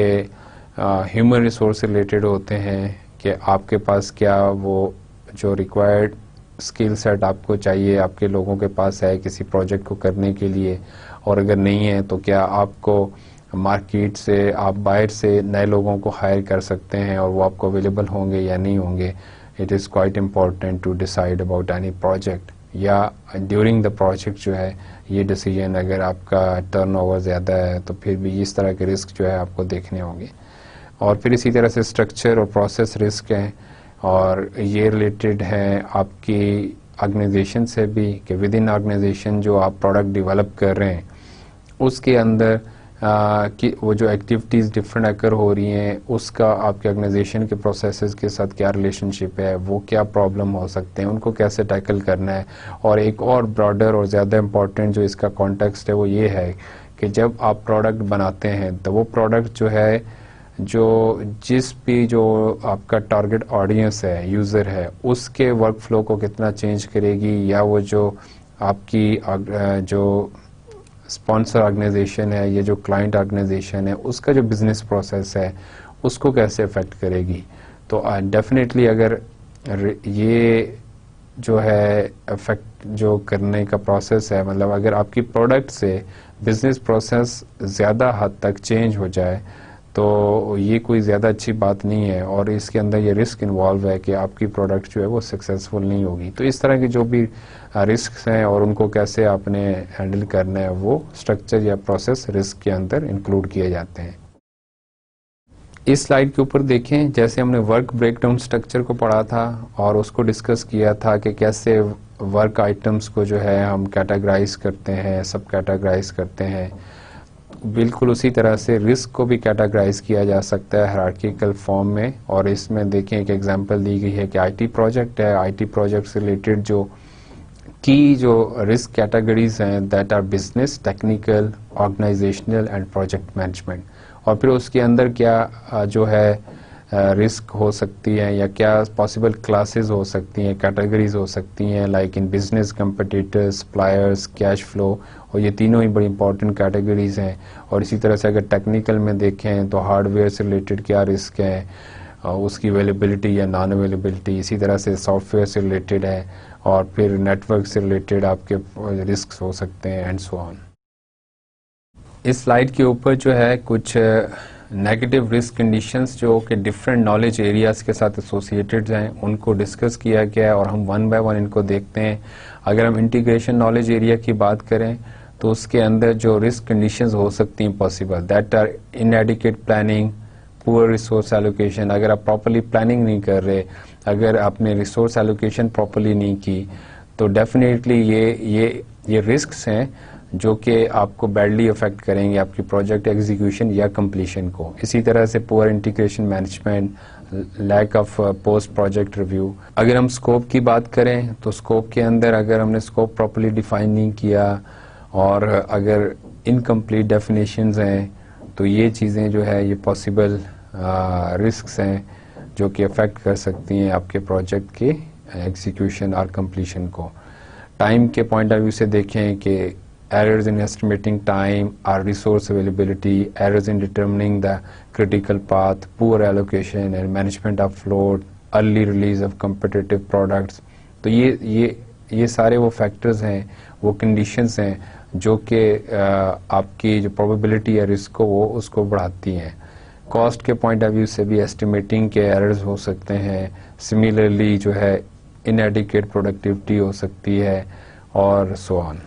ह्यूमन रिसोर्स से रिलेटेड होते हैं, कि आपके पास क्या वो जो रिक्वायर्ड स्किल सेट आपको चाहिए आपके लोगों के पास है किसी प्रोजेक्ट को करने के लिए, और अगर नहीं है तो क्या आपको मार्केट से आप बाहर से नए लोगों को हायर कर सकते हैं और वो आपको अवेलेबल होंगे या नहीं होंगे। It is quite important to decide about any project, या ड्यूरिंग द प्रोजेक्ट जो है ये डिसीजन, अगर आपका टर्नओवर ज़्यादा है तो फिर भी इस तरह के रिस्क जो है आपको देखने होंगे। और फिर इसी तरह से स्ट्रक्चर और प्रोसेस रिस्क हैं, और ये रिलेटेड है आपकी ऑर्गेनाइजेशन से भी, कि विद इन ऑर्गेनाइजेशन जो आप प्रोडक्ट डेवलप कर रहे हैं उसके अंदर कि वो जो एक्टिविटीज़ डिफरेंट अकर हो रही हैं उसका आपके ऑर्गेनाइजेशन के प्रोसेसेस के साथ क्या रिलेशनशिप है, वो क्या प्रॉब्लम हो सकते हैं, उनको कैसे टैकल करना है। और एक और ब्रॉडर और ज़्यादा इम्पॉर्टेंट जो इसका कॉन्टेक्स्ट है वो ये है कि जब आप प्रोडक्ट बनाते हैं तो वो प्रोडक्ट जो है जो जिस भी जो आपका टारगेट ऑडियंस है, यूज़र है, उसके वर्क फ्लो को कितना चेंज करेगी, या वो जो आपकी जो स्पॉन्सर ऑर्गेनाइजेशन है, ये जो क्लाइंट ऑर्गेनाइजेशन है, उसका जो बिज़नेस प्रोसेस है उसको कैसे अफेक्ट करेगी। तो डेफिनेटली अगर ये जो है अफेक्ट जो करने का प्रोसेस है, मतलब अगर आपकी प्रोडक्ट से बिज़नेस प्रोसेस ज़्यादा हद तक चेंज हो जाए तो ये कोई ज़्यादा अच्छी बात नहीं है, और इसके अंदर ये रिस्क इन्वॉल्व है कि आपकी प्रोडक्ट जो है वो सक्सेसफुल नहीं होगी। तो इस तरह के जो भी रिस्क हैं और उनको कैसे आपने हैंडल करना है वो स्ट्रक्चर या प्रोसेस रिस्क के अंदर इंक्लूड किए जाते हैं। इस स्लाइड के ऊपर देखें, जैसे हमने वर्क ब्रेकडाउन स्ट्रक्चर को पढ़ा था और उसको डिस्कस किया था कि कैसे वर्क आइटम्स को जो है हम कैटेगराइज करते हैं, सब कैटेगराइज करते हैं। बिल्कुल उसी तरह से रिस्क को भी कैटेगराइज किया जा सकता है हायरार्किकल फॉर्म में। और इसमें देखें एक एग्जांपल दी गई है कि आईटी प्रोजेक्ट है, आईटी प्रोजेक्ट से रिलेटेड जो रिस्क कैटेगरीज हैं that are business, technical, organisational and project management. और फिर उसके अंदर क्या जो है रिस्क हो सकती है या क्या पॉसिबल क्लासेस हो सकती हैं, कैटेगरीज हो सकती हैं, like in business, competitors, suppliers, cash flow. और ये तीनों ही बड़ी इंपॉर्टेंट कैटेगरीज हैं। और इसी तरह से अगर टेक्निकल में देखें तो हार्डवेयर से रिलेटेड क्या रिस्क है, उसकी अवेलेबिलिटी या नॉन अवेलेबिलिटी। इसी तरह से सॉफ्टवेयर से रिलेटेड है, और फिर नेटवर्क से रिलेटेड आपके रिस्क हो सकते हैं एंड सो ऑन। इस स्लाइड के ऊपर जो है कुछ नेगेटिव रिस्क कंडीशंस जो कि डिफरेंट नॉलेज एरियाज के साथ एसोसिएटेड हैं उनको डिस्कस किया गया है, और हम वन बाय वन इनको देखते हैं। अगर हम इंटीग्रेशन नॉलेज एरिया की बात करें तो उसके अंदर जो रिस्क कंडीशंस हो सकती हैं possible, that are inadequate planning, poor resource allocation. अगर आप प्रॉपर्ली प्लानिंग नहीं कर रहे, अगर आपने रिसोर्स एलोकेशन प्रॉपर्ली नहीं की, तो डेफिनेटली ये रिस्क्स हैं जो कि आपको बैडली अफेक्ट करेंगे आपकी प्रोजेक्ट एग्जीक्यूशन या कंप्लीशन को। इसी तरह से poor integration management, lack of post project review. अगर हम स्कोप की बात करें तो स्कोप के अंदर अगर हमने स्कोप प्रॉपर्ली डिफाइन नहीं किया और अगर इनकम्प्लीट डेफिनेशंस हैं, तो ये चीज़ें जो है ये पॉसिबल रिस्क्स हैं जो कि अफेक्ट कर सकती हैं आपके प्रोजेक्ट के एग्जीक्यूशन और कंप्लीशन को। टाइम के पॉइंट ऑफ व्यू से देखें कि errors in estimating time or resource availability, errors in determining the critical path, poor allocation and management of float, early release of competitive products। तो ये सारे वो फैक्टर्स हैं, वो कंडीशंस हैं जो कि आपकी जो प्रोबेबिलिटी या रिस्क को वो उसको बढ़ाती हैं। कॉस्ट के पॉइंट ऑफ व्यू से भी एस्टिमेटिंग के एरर्स हो सकते हैं। सिमिलरली जो है इनएडिक्वेट प्रोडक्टिविटी हो सकती है और सो ऑन।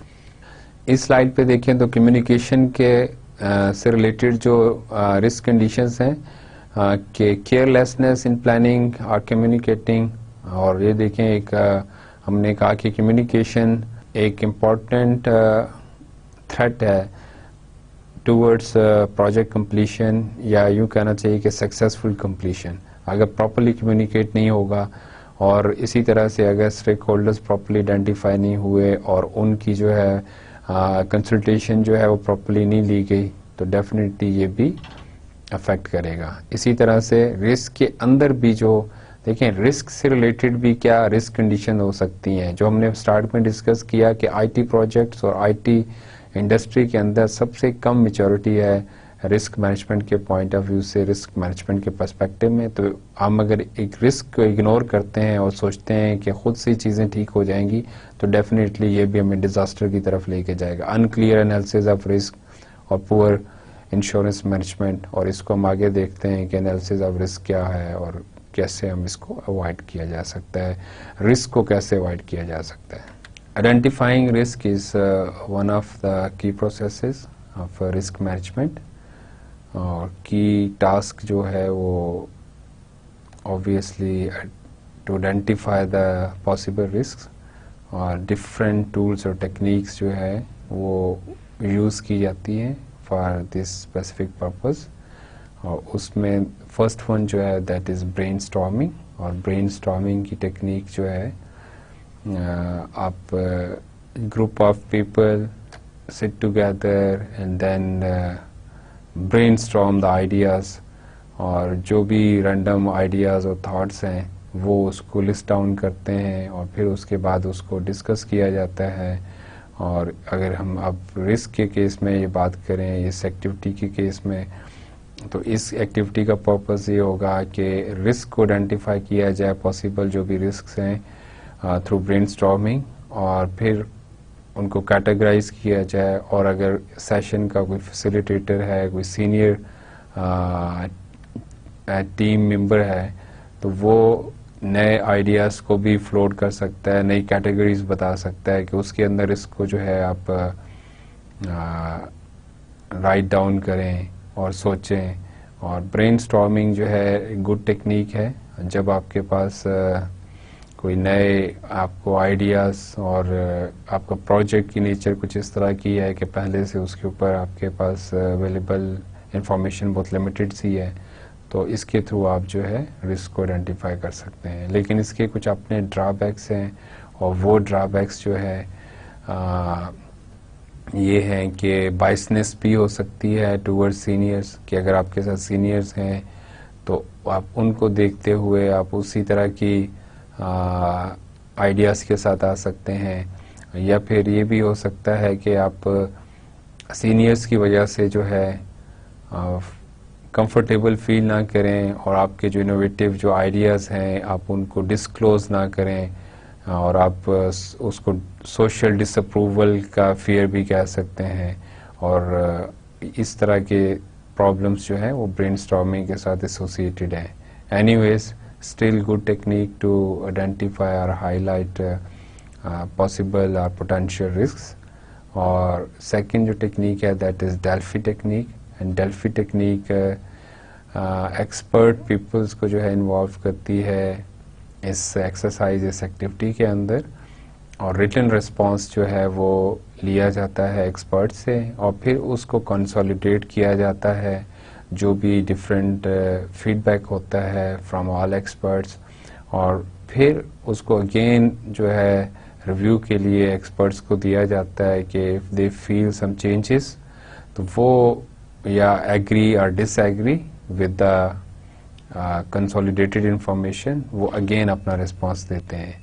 इस स्लाइड पे देखें तो कम्युनिकेशन के से रिलेटेड जो रिस्क कंडीशंस हैं कि केयरलेसनेस इन प्लानिंग और कम्युनिकेटिंग। और ये देखें एक हमने कहा कि कम्युनिकेशन एक इम्पॉर्टेंट थ्रेट है टूवर्ड्स प्रोजेक्ट कंप्लीशन, या यूँ कहना चाहिए कि सक्सेसफुल कंप्लीशन। अगर प्रॉपर्ली कम्युनिकेट नहीं होगा और इसी तरह से अगर स्टेक होल्डर्स प्रॉपर्ली आइडेंटिफाई नहीं हुए और उनकी जो है कंसल्टेशन जो है वो प्रॉपर्ली नहीं ली गई, तो डेफिनेटली ये भी अफेक्ट करेगा। इसी तरह से रिस्क के अंदर भी जो देखें, रिस्क से रिलेटेड भी क्या रिस्क कंडीशन हो सकती हैं, जो हमने स्टार्ट में डिस्कस किया कि आईटी प्रोजेक्ट्स और आईटी इंडस्ट्री के अंदर सबसे कम मैच्योरिटी है रिस्क मैनेजमेंट के पॉइंट ऑफ व्यू से, रिस्क मैनेजमेंट के पर्सपेक्टिव में। तो हम अगर एक रिस्क को इग्नोर करते हैं और सोचते हैं कि खुद से चीज़ें ठीक हो जाएंगी, तो डेफिनेटली ये भी हमें डिजास्टर की तरफ लेके जाएगा। अनक्लियर एनालिसिस ऑफ रिस्क और पुअर इंश्योरेंस मैनेजमेंट। और इसको हम आगे देखते हैं कि एनालिसिस ऑफ रिस्क क्या है और कैसे हम इसको अवॉइड किया जा सकता है, रिस्क को कैसे अवॉइड किया जा सकता है। Identifying risk is one of the key processes of risk management. और की टास्क जो है वो obviously to identify the possible risk, और डिफरेंट टूल्स और टेक्निक्स जो है वो यूज़ की जाती हैं फॉर दिस स्पेसिफिक पर्पस। और उसमें फर्स्ट वन जो है दैट इज़ ब्रेनस्टॉर्मिंग। और ब्रेनस्टॉर्मिंग की टेक्निक जो है आप group of people sit together and then brainstorm the ideas, और जो भी रैंडम आइडियाज़ और थॉट्स हैं वो उसको लिस्ट डाउन करते हैं और फिर उसके बाद उसको डिस्कस किया जाता है। और अगर हम अब रिस्क के केस में ये बात करें, इस एक्टिविटी के केस में, तो इस एक्टिविटी का पर्पस ये होगा कि रिस्क को आइडेंटिफाई किया जाए, पॉसिबल जो भी रिस्क हैं थ्रू ब्रेनस्टॉर्मिंग, और फिर उनको कैटेगराइज किया जाए। और अगर सेशन का कोई फैसिलिटेटर है, कोई सीनियर टीम मेंबर है, तो वो नए आइडियाज़ को भी फ्लोट कर सकता है, नई कैटेगरीज बता सकता है कि उसके अंदर इसको जो है आप राइट डाउन करें और सोचें और ब्रेनस्टॉर्मिंग जो है गुड टेक्निक है जब आपके पास कोई नए आपको आइडियाज़ और आपका प्रोजेक्ट की नेचर कुछ इस तरह की है कि पहले से उसके ऊपर आपके पास अवेलेबल इंफॉर्मेशन बहुत लिमिटेड सी है, तो इसके थ्रू आप जो है रिस्क को आइडेंटिफाई कर सकते हैं। लेकिन इसके कुछ अपने ड्रॉबैक्स हैं और वो ड्रॉबैक्स जो है ये हैं कि बाइसनेस भी हो सकती है टूवर्ड्स सीनियर्स, कि अगर आपके साथ सीनियर्स हैं तो आप उनको देखते हुए आप उसी तरह की आइडियाज़ के साथ आ सकते हैं। या फिर ये भी हो सकता है कि आप सीनियर्स की वजह से जो है कंफर्टेबल फील ना करें और आपके जो इनोवेटिव जो आइडियाज़ हैं आप उनको डिस्क्लोज़ ना करें, और आप उसको सोशल डिसअप्रूवल का फियर भी कह सकते हैं। और इस तरह के प्रॉब्लम्स जो हैं वो ब्रेनस्टॉर्मिंग के साथ एसोसिएटेड हैं। Anyways, still good technique to identify or highlight possible or potential risks. और second जो technique है that is Delphi technique, and Delphi technique expert peoples को जो है involve करती है इस exercise इस activity के अंदर, और written response जो है वो लिया जाता है expert से और फिर उसको consolidate किया जाता है जो भी डिफरेंट फीडबैक होता है फ्रॉम ऑल एक्सपर्ट्स, और फिर उसको अगेन जो है रिव्यू के लिए एक्सपर्ट्स को दिया जाता है कि if they feel some changes तो वो या एग्री और disagree with the consolidated information वो अगेन अपना रिस्पांस देते हैं।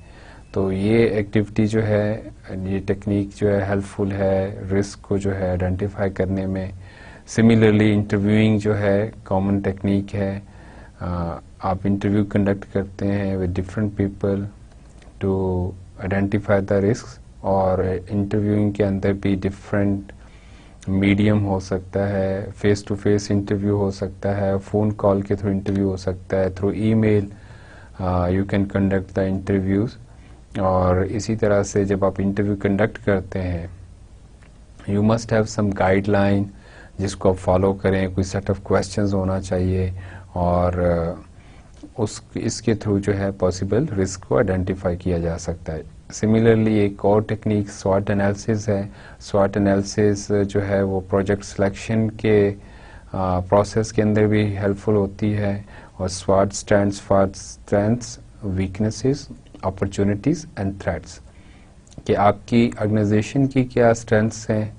तो ये एक्टिविटी जो है, ये टेक्निक जो है हेल्पफुल है रिस्क को जो है आइडेंटिफाई करने में। सिमिलरली इंटरव्यूइंग जो है कॉमन टेक्निक है, आप इंटरव्यू कंडक्ट करते हैं with different people to identify the risk, और इंटरव्यूइंग के अंदर भी डिफरेंट मीडियम हो सकता है, फेस टू फेस इंटरव्यू हो सकता है, फ़ोन कॉल के थ्रू इंटरव्यू हो सकता है, through email you can conduct the interviews. और इसी तरह से जब आप इंटरव्यू कंडक्ट करते हैं you must have some guideline जिसको आप फॉलो करें, कोई सेट ऑफ क्वेश्चंस होना चाहिए, और इसके थ्रू जो है पॉसिबल रिस्क को आइडेंटिफाई किया जा सकता है। सिमिलरली एक और टेक्निक स्वॉट एनालिसिस है। स्वॉट एनालिसिस जो है वो प्रोजेक्ट सिलेक्शन के प्रोसेस के अंदर भी हेल्पफुल होती है, और स्वॉट stands for strengths, weaknesses, opportunities and threats, कि आपकी ऑर्गेनाइजेशन की क्या स्ट्रेंथ्स हैं,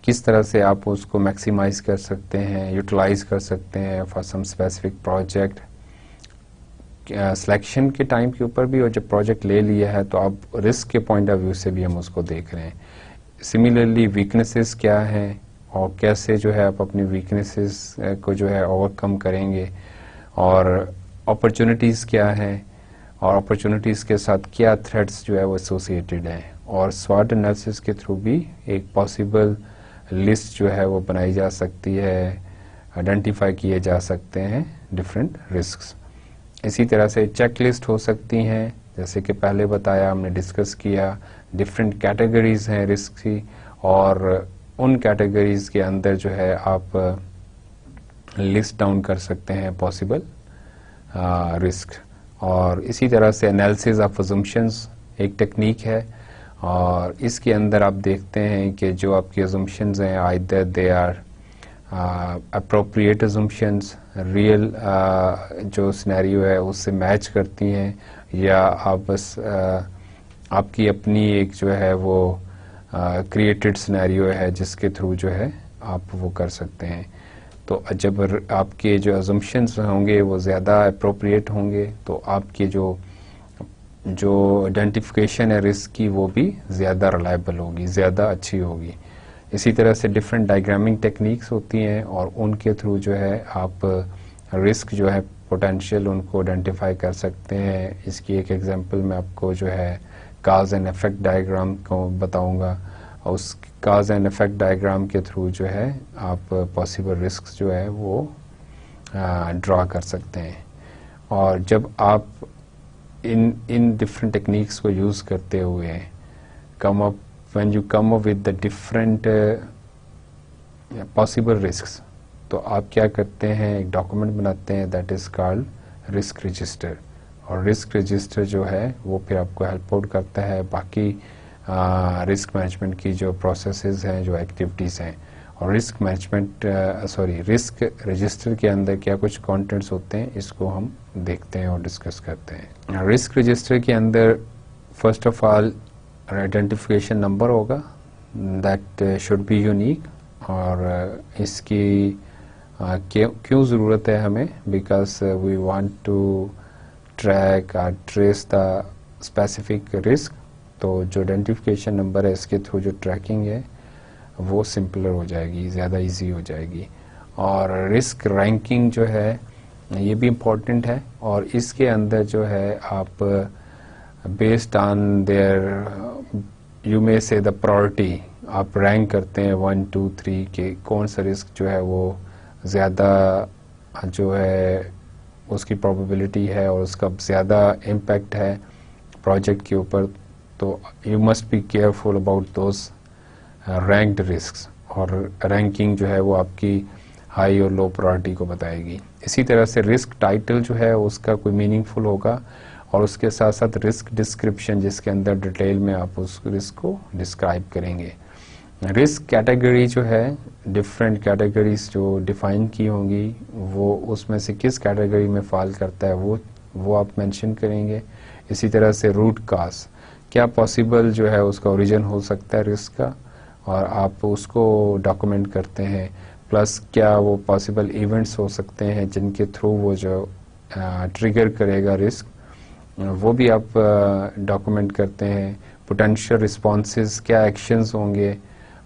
किस तरह से आप उसको मैक्सिमाइज कर सकते हैं, यूटिलाइज कर सकते हैं for some specific project. Selection के टाइम के ऊपर भी, और जब प्रोजेक्ट ले लिया है तो आप रिस्क के पॉइंट ऑफ व्यू से भी हम उसको देख रहे हैं। सिमिलरली वीकनेसेस क्या हैं और कैसे जो है आप अपनी वीकनेसेस को जो है ओवरकम करेंगे, और अपॉर्चुनिटीज़ क्या हैं, और अपॉर्चुनिटीज़ के साथ क्या थ्रेट्स जो है वो एसोसिएटेड हैं। और स्वॉट एनालिसिस के थ्रू भी एक पॉसिबल लिस्ट जो है वो बनाई जा सकती है, आइडेंटिफाई किए जा सकते हैं डिफरेंट रिस्क्स। इसी तरह से चेक लिस्ट हो सकती हैं, जैसे कि पहले बताया, हमने डिस्कस किया, डिफरेंट कैटेगरीज हैं रिस्क की, और उन कैटेगरीज के अंदर जो है आप लिस्ट डाउन कर सकते हैं पॉसिबल रिस्क। और इसी तरह से एनालिसिस ऑफ अजम्पशंस एक टेक्निक है, और इसके अंदर आप देखते हैं कि जो आपकी अजम्पशंस हैं either they are appropriate assumptions, real जो सिनेरियो है उससे मैच करती हैं, या आप बस आपकी अपनी एक जो है वो क्रिएटेड सिनेरियो है जिसके थ्रू जो है आप वो कर सकते हैं। तो जब आपके जो अजम्पशंस होंगे वो ज़्यादा अप्रोप्रिएट होंगे तो आपके जो आइडेंटिफिकेशन है रिस्क की वो भी ज़्यादा रिलायबल होगी, ज़्यादा अच्छी होगी। इसी तरह से डिफरेंट डायग्रामिंग टेक्निक्स होती हैं, और उनके थ्रू जो है आप रिस्क जो है पोटेंशियल उनको आइडेंटिफाई कर सकते हैं। इसकी एक एग्जांपल मैं आपको जो है काज एंड इफेक्ट डायग्राम को बताऊंगा, और उस काज एंड इफेक्ट डायग्राम के थ्रू जो है आप पॉसिबल रिस्क जो है वो ड्रा कर सकते हैं। और जब आप इन डिफरेंट टेक्निक्स को यूज़ करते हुए when you come up with the different possible risks, तो आप क्या करते हैं, एक डॉक्यूमेंट बनाते हैं that is called risk register. और रिस्क रजिस्टर जो है वो फिर आपको हेल्प आउट करता है बाकी रिस्क मैनेजमेंट की जो प्रोसेसेस हैं, जो एक्टिविटीज़ हैं। और रिस्क मैनेजमेंट रिस्क रजिस्टर के अंदर क्या कुछ कंटेंट्स होते हैं, इसको हम देखते हैं और डिस्कस करते हैं। रिस्क रजिस्टर के अंदर first of all identification number होगा दैट शुड बी यूनिक। और इसकी क्यों ज़रूरत है हमें, because we want to track और ट्रेस द स्पेसिफिक रिस्क। तो जो आइडेंटिफिकेशन नंबर है इसके थ्रू जो ट्रैकिंग है वो सिंपलर हो जाएगी, ज़्यादा इजी हो जाएगी। और रिस्क रैंकिंग जो है ये भी इम्पोर्टेंट है। और इसके अंदर जो है आप based on their you may से द प्रायोरिटी आप रैंक करते हैं 1 2 3 के कौन सा रिस्क जो है वो ज़्यादा जो है उसकी प्रोबेबिलिटी है और उसका ज़्यादा इम्पैक्ट है प्रोजेक्ट के ऊपर। तो you must be careful about those ranked risks. और रैंकिंग जो है वो आपकी हाई और लो प्रायोरिटी को बताएगी। इसी तरह से रिस्क टाइटल जो है उसका कोई मीनिंगफुल होगा और उसके साथ साथ रिस्क डिस्क्रिप्शन जिसके अंदर डिटेल में आप उस रिस्क को डिस्क्राइब करेंगे। रिस्क कैटेगरी जो है डिफरेंट कैटेगरीज जो डिफाइन की होंगी वो उसमें से किस कैटेगरी में फॉल करता है वो आप मेंशन करेंगे। इसी तरह से रूट काज क्या पॉसिबल जो है उसका ओरिजिन हो सकता है रिस्क का और आप उसको डॉक्यूमेंट करते हैं। प्लस क्या वो पॉसिबल इवेंट्स हो सकते हैं जिनके थ्रू वो जो ट्रिगर करेगा रिस्क वो भी आप डॉक्यूमेंट करते हैं। पोटेंशियल रिस्पॉन्सेस क्या एक्शंस होंगे,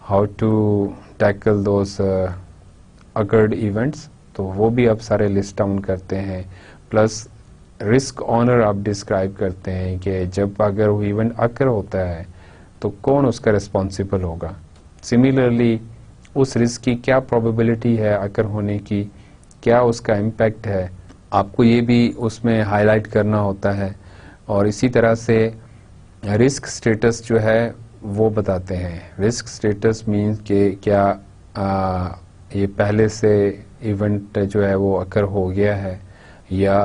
how to tackle those occurred events, तो वो भी आप सारे लिस्ट डाउन करते हैं। प्लस रिस्क ऑनर आप डिस्क्राइब करते हैं कि जब अगर वो इवेंट अकर होता है तो कौन उसका रिस्पॉन्सिबल होगा। सिमिलरली उस रिस्क की क्या प्रोबेबिलिटी है अकर होने की, क्या उसका इम्पैक्ट है, आपको ये भी उसमें हाईलाइट करना होता है। और इसी तरह से रिस्क स्टेटस जो है वो बताते हैं। रिस्क स्टेटस मीन्स कि क्या ये पहले से इवेंट जो है वो अकर हो गया है या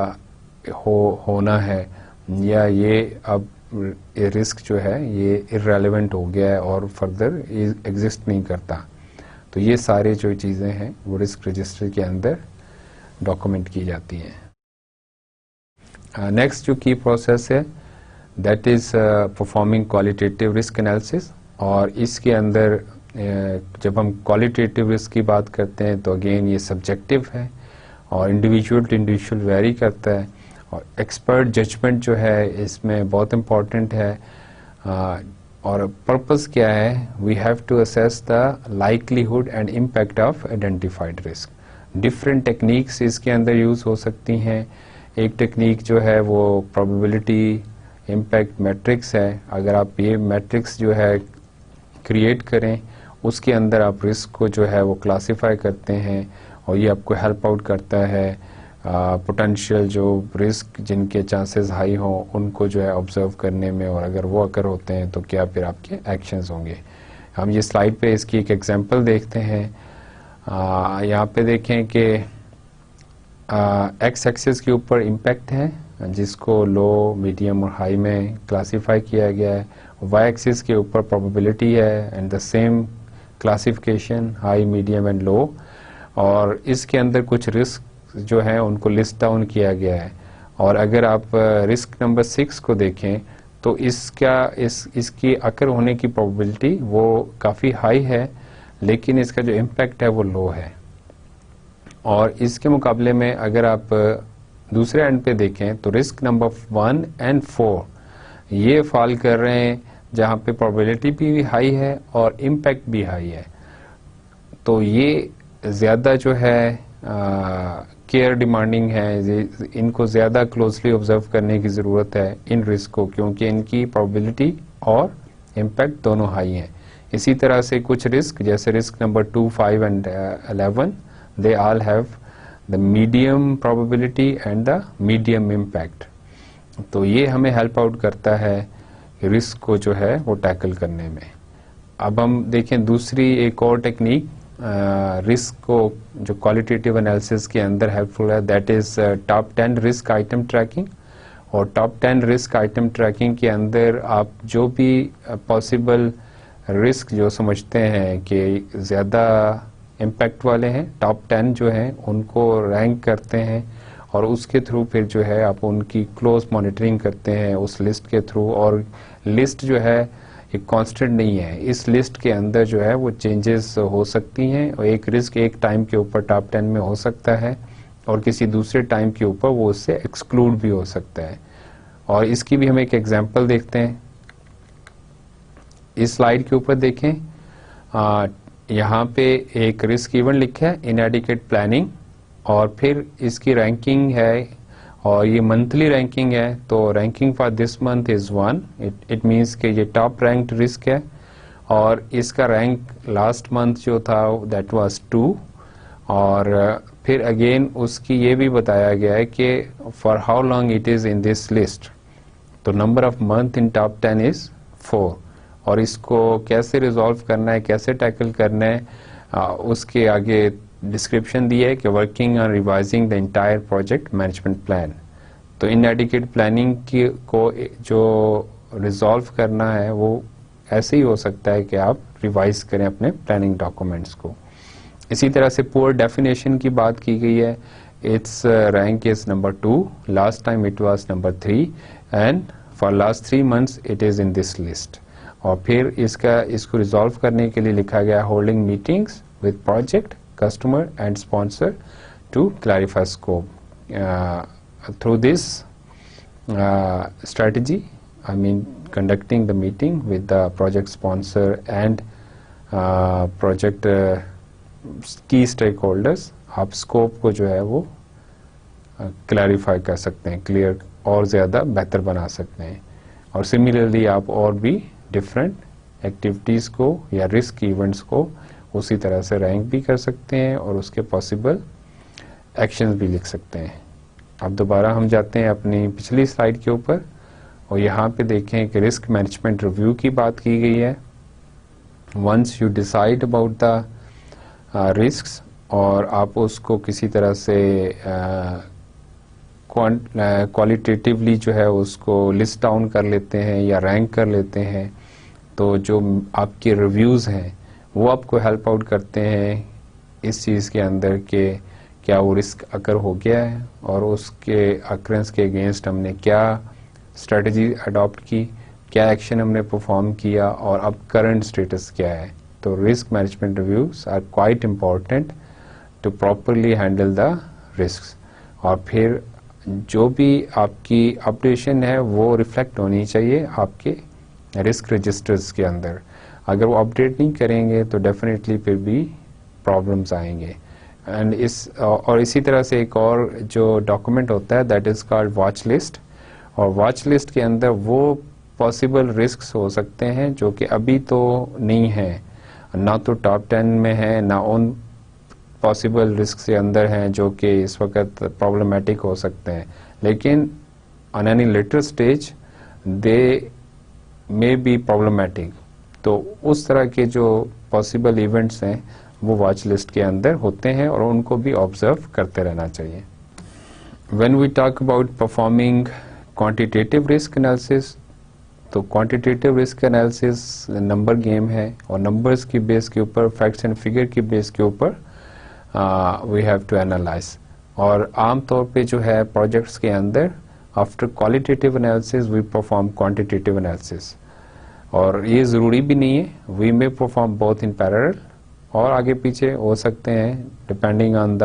होना है, या ये अब ये रिस्क जो है ये इररेलेवेंट हो गया है और फर्दर एग्जिस्ट नहीं करता। तो ये सारे जो चीज़ें हैं वो रिस्क रजिस्टर के अंदर डॉक्यूमेंट की जाती हैं। नेक्स्ट जो की प्रोसेस है that is performing qualitative risk analysis. और इसके अंदर जब हम क्वालिटेटिव रिस्क की बात करते हैं तो अगेन ये सब्जेक्टिव है और इंडिविजुअल टू इंडिविजुअल वेरी करता है। और एक्सपर्ट जजमेंट जो है इसमें बहुत इम्पॉर्टेंट है। और पर्पस क्या है, we have to assess the likelihood and impact of identified risk. Different techniques इसके अंदर यूज़ हो सकती हैं। एक टेक्निक जो है वो प्रोबेबिलिटी इम्पैक्ट मैट्रिक्स है। अगर आप ये मैट्रिक्स जो है क्रिएट करें उसके अंदर आप रिस्क को जो है वो क्लासिफाई करते हैं और ये आपको हेल्प आउट करता है पोटेंशियल जो रिस्क जिनके चांसेस हाई हों उनको जो है ऑब्जर्व करने में, और अगर वो अकर होते हैं तो क्या फिर आपके एक्शंस होंगे। हम ये स्लाइड पे इसकी एक एग्जांपल देखते हैं। यहाँ पे देखें कि एक्स एक्सिस के ऊपर इम्पैक्ट है जिसको लो, मीडियम और हाई में क्लासिफाई किया गया है। वाई एक्सिस के ऊपर प्रोबेबिलिटी है and the same classification high, medium and low. और इसके अंदर कुछ रिस्क जो है उनको लिस्ट डाउन किया गया है। और अगर आप रिस्क नंबर 6 को देखें तो इसकी अकर होने की प्रोबेबिलिटी वो काफ़ी हाई है लेकिन इसका जो इम्पैक्ट है वो लो है। और इसके मुकाबले में अगर आप दूसरे एंड पे देखें तो रिस्क नंबर 1 एंड 4 ये फॉल कर रहे हैं जहाँ पे प्रोबेबिलिटी भी हाई है और इम्पैक्ट भी हाई है। तो ये ज़्यादा जो है केयर डिमांडिंग है, इनको ज़्यादा क्लोजली ऑब्जर्व करने की ज़रूरत है इन रिस्क को, क्योंकि इनकी प्रोबेबिलिटी और इम्पैक्ट दोनों हाई हैं। इसी तरह से कुछ रिस्क जैसे risk number 2, 5 and 11 they all have the medium probability and the medium impact. तो ये हमें हेल्प आउट करता है रिस्क को जो है वो टैकल करने में। अब हम देखें दूसरी एक और टेक्निक रिस्क को जो क्वालिटेटिव एनालिसिस के अंदर हेल्पफुल है, that is top 10 risk item tracking. और टॉप 10 रिस्क आइटम ट्रैकिंग के अंदर आप जो भी पॉसिबल रिस्क जो समझते हैं कि ज़्यादा इम्पैक्ट वाले हैं, टॉप 10 जो हैं उनको रैंक करते हैं और उसके थ्रू फिर जो है आप उनकी क्लोज मॉनिटरिंग करते हैं उस लिस्ट के थ्रू। और लिस्ट जो है एक कांस्टेंट नहीं है, इस लिस्ट के अंदर जो है वो चेंजेस हो सकती हैं और एक रिस्क एक टाइम के ऊपर टॉप 10 में हो सकता है और किसी दूसरे टाइम के ऊपर वो उससे एक्सक्लूड भी हो सकता है। और इसकी भी हम एक एग्जांपल देखते हैं। इस स्लाइड के ऊपर देखें, यहाँ पे एक रिस्क इवेंट लिखा है इनएडिक्वेट प्लानिंग और फिर इसकी रैंकिंग है और ये मंथली रैंकिंग है। तो ranking for this month is 1, it means कि ये टॉप रैंक्ड रिस्क है और इसका रैंक लास्ट मंथ जो था दैट वाज 2। और फिर अगेन उसकी ये भी बताया गया है कि for how long it is in this list. तो number of month in top 10 is 4 और इसको कैसे रिजॉल्व करना है, कैसे टैकल करना है, उसके आगे डिस्क्रिप्शन दिया है कि working on revising the entire project management plan. तो इनएडिक्वेट प्लानिंग की को जो रिजॉल्व करना है वो ऐसे ही हो सकता है कि आप रिवाइज करें अपने प्लानिंग डॉक्यूमेंट्स को। इसी तरह से पुअर डेफिनेशन की बात की गई है, it's rank is number 2, last time it was number 3 and for last 3 months it is in this list. और फिर इसको रिजॉल्व करने के लिए लिखा गया holding meetings with project customer and sponsor to clarify scope. Through this strategy, I mean conducting the meeting with the project sponsor and project की stakeholders, आप स्कोप को जो है वो क्लैरिफाई कर सकते हैं, क्लियर और ज़्यादा बेहतर बना सकते हैं। और सिमिलरली आप और भी डिफरेंट एक्टिविटीज़ को या रिस्क इवेंट्स को उसी तरह से रैंक भी कर सकते हैं और उसके पॉसिबल एक्शंस भी लिख सकते हैं। अब दोबारा हम जाते हैं अपनी पिछली स्लाइड के ऊपर और यहाँ पे देखें कि रिस्क मैनेजमेंट रिव्यू की बात की गई है। Once you decide about the risks और आप उसको किसी तरह से क्वालिटेटिवली जो है उसको लिस्ट डाउन कर लेते हैं या रैंक कर लेते हैं, तो जो आपके रिव्यूज़ हैं वो आपको हेल्प आउट करते हैं इस चीज़ के अंदर कि क्या वो रिस्क अकर हो गया है और उसके अकरेंस के अगेंस्ट हमने क्या स्ट्रेटजी अडॉप्ट की, क्या एक्शन हमने परफॉर्म किया और अब करंट स्टेटस क्या है। तो risk management reviews are quite important to properly handle the risks. और फिर जो भी आपकी अपडेशन है वो रिफ्लेक्ट होनी चाहिए आपके रिस्क रजिस्टर्स के अंदर। अगर वो अपडेट नहीं करेंगे तो डेफिनेटली फिर भी प्रॉब्लम्स आएंगे। एंड इसी तरह से एक और जो डॉक्यूमेंट होता है that is called watch list. और वॉच लिस्ट के अंदर वो पॉसिबल रिस्क्स हो सकते हैं जो कि अभी तो नहीं है, ना तो टॉप 10 में है, ना उन पॉसिबल रिस्क के अंदर हैं जो कि इस वक्त प्रॉब्लमेटिक हो सकते हैं, लेकिन on any later stage they may be problematic. तो उस तरह के जो पॉसिबल इवेंट्स हैं वो वॉच लिस्ट के अंदर होते हैं और उनको भी ऑब्जर्व करते रहना चाहिए। When we talk about performing quantitative risk analysis, तो quantitative risk analysis number game है और नंबर्स की बेस के ऊपर, फैक्ट्स एंड फिगर की बेस के ऊपर वी हैव टू एनालाइज। और आम तौर पे जो है प्रोजेक्ट्स के अंदर after qualitative analysis we perform quantitative analysis. और ये ज़रूरी भी नहीं है, we may perform both in parallel और आगे पीछे हो सकते हैं depending on the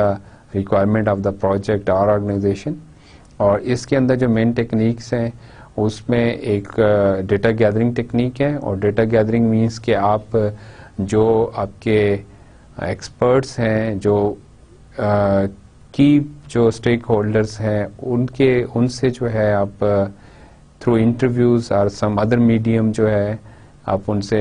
requirement of the project और ऑर्गेनाइजेशन। और इसके अंदर जो मेन टेक्निक्स हैं उसमें एक डेटा गैदरिंग टेक्निक है। और डेटा गैदरिंग मीन्स कि आप जो आपके एक्सपर्ट्स हैं, जो की जो स्टेक होल्डर्स हैं, उनसे जो है आप थ्रू इंटरव्यूज़ और सम अदर मीडियम जो है आप उनसे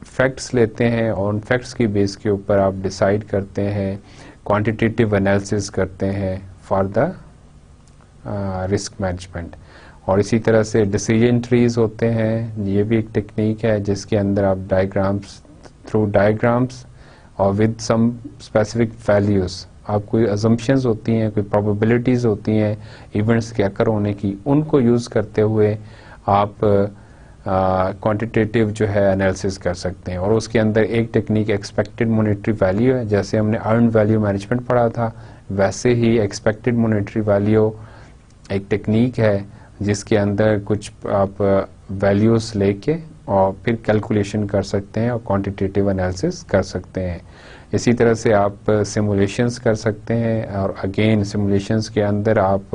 फैक्ट्स लेते हैं और उन फैक्ट्स की बेस के ऊपर आप डिसाइड करते हैं, क्वांटिटेटिव एनालिसिस करते हैं फॉर द रिस्क मैनेजमेंट। और इसी तरह से डिसीजन ट्रीज होते हैं, ये भी एक टेक्निक है जिसके अंदर आप थ्रू डायग्राम्स और विद सम स्पेसिफिक वैल्यूज़। आप कोई अजम्पशंस होती हैं, कोई प्रोबेबिलिटीज़ होती हैं इवेंट्स के अकर होने की, उनको यूज़ करते हुए आप क्वांटिटेटिव जो है एनालिसिस कर सकते हैं। और उसके अंदर एक टेक्निक एक्सपेक्टेड मॉनेटरी वैल्यू है, जैसे हमने अर्न वैल्यू मैनेजमेंट पढ़ा था, वैसे ही एक्सपेक्टेड मॉनेटरी वैल्यू एक टेक्निक है जिसके अंदर कुछ आप वैल्यूज़ लेके और फिर कैलकुलेशन कर सकते हैं और क्वांटिटेटिव एनालिसिस कर सकते हैं। इसी तरह से आप सिमुलेशंस कर सकते हैं, और अगेन सिमुलेशंस के अंदर आप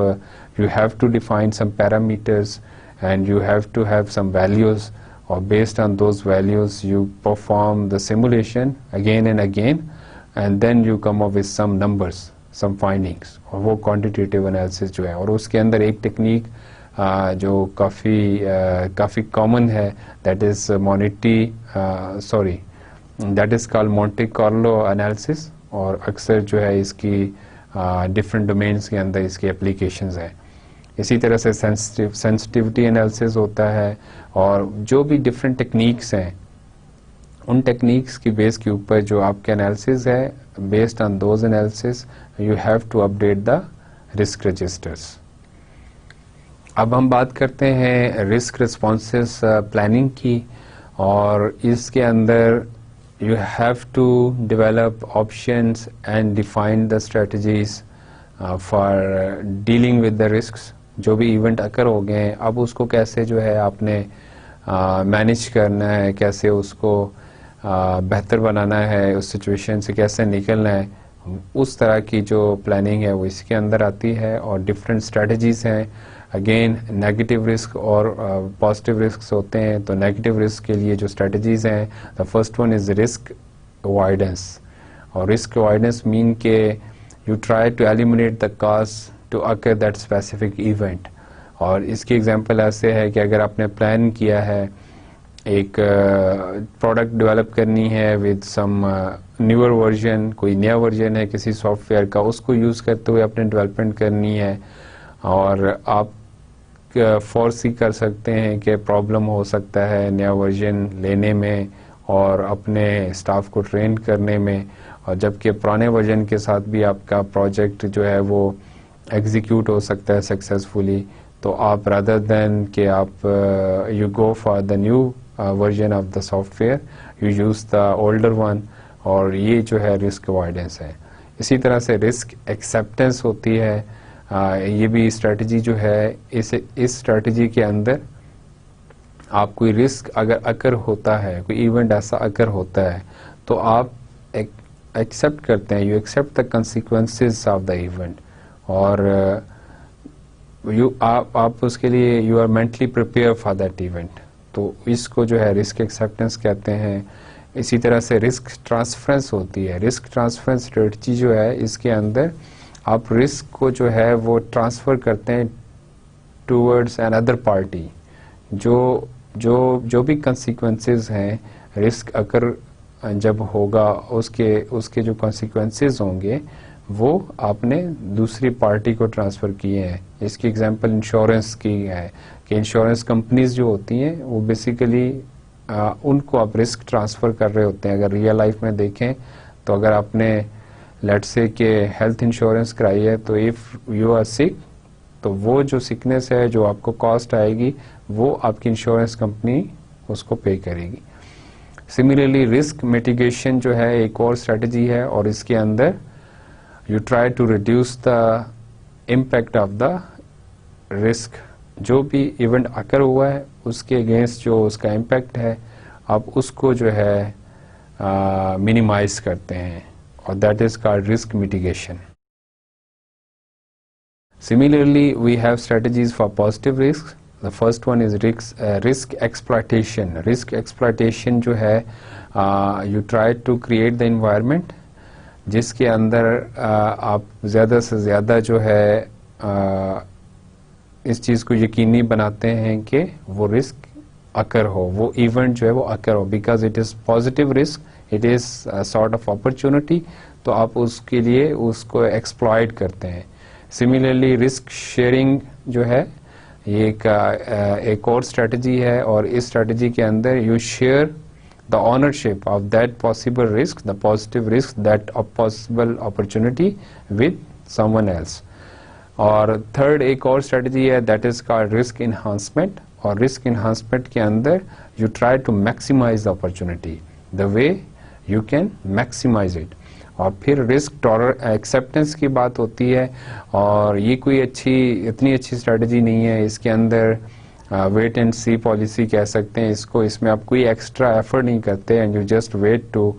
you have to define some parameters and you have to have some values, or based on those values you perform the simulation again and again, and then you come up with some numbers, some findings, और वो quantitative analysis जो है। और उसके अंदर एक technique जो काफ़ी कॉमन है, that is that is called Monte Carlo analysis, और अक्सर जो है इसकी different domains के अंदर इसकी applications है। इसी तरह से सेंसिटिविटी एनालिसिस होता है, और जो भी डिफरेंट टेक्निक्स हैं उन टेक्निक्स की बेस के ऊपर जो आपके एनालिसिस है, based on those analysis you have to update the risk registers. अब हम बात करते हैं रिस्क रिस्पॉन्सेस प्लानिंग की, और इसके अंदर you have to develop options and define the strategies for dealing with the risks. जो भी इवेंट अकर हो गए हैं, अब उसको कैसे जो है आपने मैनेज करना है, कैसे उसको बेहतर बनाना है, उस सिचुएशन से कैसे निकलना है, उस तरह की जो प्लानिंग है वो इसके अंदर आती है। और डिफरेंट स्ट्रेटजीज हैं, अगेन नेगेटिव रिस्क और पॉजिटिव रिस्क होते हैं। तो नेगेटिव रिस्क के लिए जो स्ट्रेटजीज हैं, the first one is risk avoidance. और रिस्क अवॉइडेंस मीन के you try to eliminate the cause to occur that specific event. और इसकी एग्जांपल ऐसे है कि अगर आपने प्लान किया है एक प्रोडक्ट डेवलप करनी है विद सम न्यूअर वर्जन, कोई नया वर्जन है किसी सॉफ्टवेयर का, उसको यूज़ करते हुए अपने डेवलपमेंट करनी है, और आप फोरसी कर सकते हैं कि प्रॉब्लम हो सकता है नया वर्जन लेने में और अपने स्टाफ को ट्रेन करने में, और जबकि पुराने वर्जन के साथ भी आपका प्रोजेक्ट जो है वो एग्जीक्यूट हो सकता है सक्सेसफुली। तो आप रादर देन कि आप you go for the new version of the software, you use the older one, और ये जो है रिस्क अवॉइडेंस है। इसी तरह से रिस्क एक्सेप्टेंस होती है, ये भी स्ट्रेटजी जो है, इस स्ट्रेटजी के अंदर आप कोई रिस्क अगर अकर होता है, कोई इवेंट ऐसा अकर होता है, तो आप एक्सेप्ट करते हैं, you accept the consequences of the event, और आप उसके लिए you are mentally prepare for that event. तो इसको जो है रिस्क एक्सेप्टेंस कहते हैं। इसी तरह से रिस्क ट्रांसफरेंस होती है। रिस्क ट्रांसफरेंस स्ट्रेटजी जो है, इसके अंदर आप रिस्क को जो है वो ट्रांसफ़र करते हैं टूवर्ड्स एन अदर पार्टी। जो भी कंसिक्वेंसेस हैं, रिस्क अगर जब होगा उसके जो कंसिक्वेंसेस होंगे वो आपने दूसरी पार्टी को ट्रांसफ़र किए हैं। इसकी एग्जांपल इंश्योरेंस की है कि इंश्योरेंस कंपनीज जो होती हैं वो बेसिकली उनको आप रिस्क ट्रांसफ़र कर रहे होते हैं। अगर रियल लाइफ में देखें तो अगर आपने लेट्स से कि हेल्थ इंश्योरेंस कराई है, तो इफ़ यू आर सिक, तो वो जो सिकनेस है जो आपको कॉस्ट आएगी वो आपकी इंश्योरेंस कंपनी उसको पे करेगी। सिमिलरली रिस्क मिटिगेशन जो है एक और स्ट्रेटजी है, और इसके अंदर you try to reduce the impact of the risk. जो भी इवेंट अकर हुआ है उसके अगेंस्ट जो उसका इम्पैक्ट है, आप उसको जो है मिनिमाइज करते हैं, और that is called risk mitigation. Similarly, we have strategies for positive risks. The first one is risk exploitation. Risk exploitation जो है, you try to create the environment जिसके अंदर आप ज़्यादा से ज़्यादा जो है इस चीज़ को यकीनी बनाते हैं कि वो रिस्क अकर हो, वो इवेंट जो है वो अकर हो, because it is positive risk, it is sort of opportunity, तो आप उसके लिए उसको एक्सप्लॉइट करते हैं। सिमिलरली रिस्क शेयरिंग जो है ये एक और स्ट्रेटजी है, और इस स्ट्रेटजी के अंदर you share the ownership of that possible risk, the positive risk, that a possible opportunity with someone else. और थर्ड एक और स्ट्रेटजी है, that is called risk enhancement. और रिस्क इन्हांसमेंट के अंदर you try to maximise the opportunity the way you can maximise it. और फिर risk tolerance acceptance की बात होती है, और ये कोई इतनी अच्छी स्ट्रेटजी नहीं है. इसके अंदर वेट एंड सी पॉलिसी कह सकते हैं इसको. इसमें आप कोई एक्स्ट्रा एफर्ट नहीं करते and you just wait to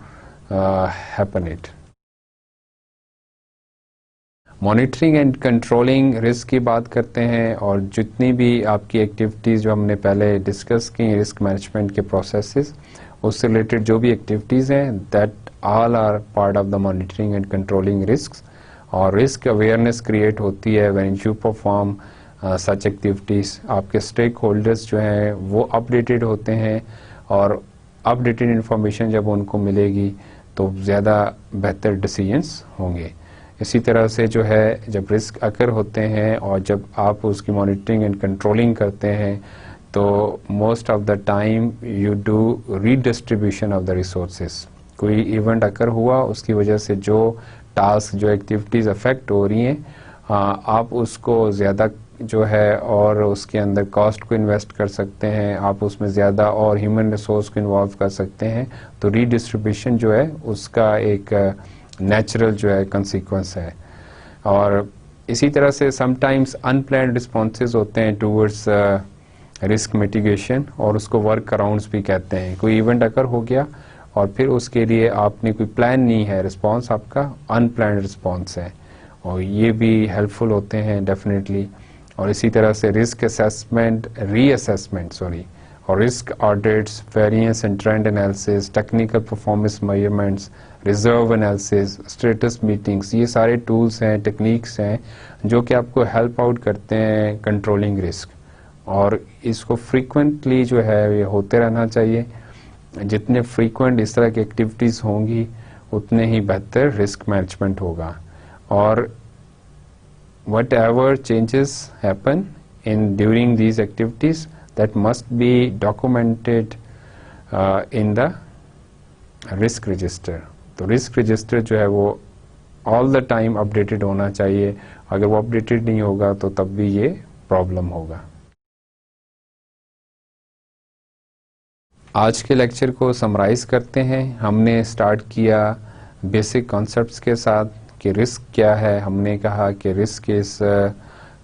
happen it. Monitoring and controlling risk की बात करते हैं, और जितनी भी आपकी एक्टिविटीज़ जो हमने पहले डिस्कस की रिस्क मैनेजमेंट के प्रोसेसेस, उससे रिलेटेड जो भी एक्टिविटीज़ हैं, that all are part of the monitoring and controlling risk. और रिस्क अवेयरनेस क्रिएट होती है when you perform such activities. आपके स्टेक होल्डर्स जो हैं वो अपडेटेड होते हैं, और अपडेटेड इंफॉर्मेशन जब उनको मिलेगी तो ज़्यादा बेहतर डिसीजंस होंगे. इसी तरह से जो है जब रिस्क अकर होते हैं और जब आप उसकी मॉनिटरिंग एंड कंट्रोलिंग करते हैं, तो most of the time you do redistribution of the resources. कोई इवेंट अकर हुआ, उसकी वजह से जो टास्क जो एक्टिविटीज़ अफेक्ट हो रही हैं, आप उसको ज़्यादा जो है और उसके अंदर कॉस्ट को इन्वेस्ट कर सकते हैं, आप उसमें ज़्यादा और ह्यूमन रिसोर्स को इन्वॉल्व कर सकते हैं. तो रीडिस्ट्रीब्यूशन जो है उसका एक नेचुरल जो है कंसिक्वेंस है. और इसी तरह से समटाइम्स अनप्लान्ड रिस्पॉन्सेज होते हैं टूवर्ड्स रिस्क मिटिगेशन, और उसको वर्क अराउंड्स भी कहते हैं. कोई इवेंट अकर हो गया और फिर उसके लिए आपने कोई प्लान नहीं है, रिस्पॉन्स आपका अनप्लान्ड रिस्पॉन्स है, और ये भी हेल्पफुल होते हैं डेफिनेटली. और इसी तरह से रिस्क असेसमेंट, रीअसेसमेंट और risk audits, variance and trend analysis, technical performance measurements, reserve analysis, status meetings, ये सारे टूल्स हैं, टेक्निक्स हैं जो कि आपको हेल्प आउट करते हैं कंट्रोलिंग रिस्क. और इसको फ्रीक्वेंटली जो है ये होते रहना चाहिए. जितने फ्रीक्वेंट इस तरह की एक्टिविटीज़ होंगी उतने ही बेहतर रिस्क मैनेजमेंट होगा. और whatever changes happen in during these activities, that must be documented in the risk register. तो रिस्क रजिस्टर जो है वो ऑल द टाइम अपडेटेड होना चाहिए. अगर वो अपडेटेड नहीं होगा तो तब भी ये प्रॉब्लम होगा. आज के लेक्चर को समराइज करते हैं. हमने स्टार्ट किया बेसिक कॉन्सेप्ट्स के साथ कि रिस्क क्या है. हमने कहा कि रिस्क इज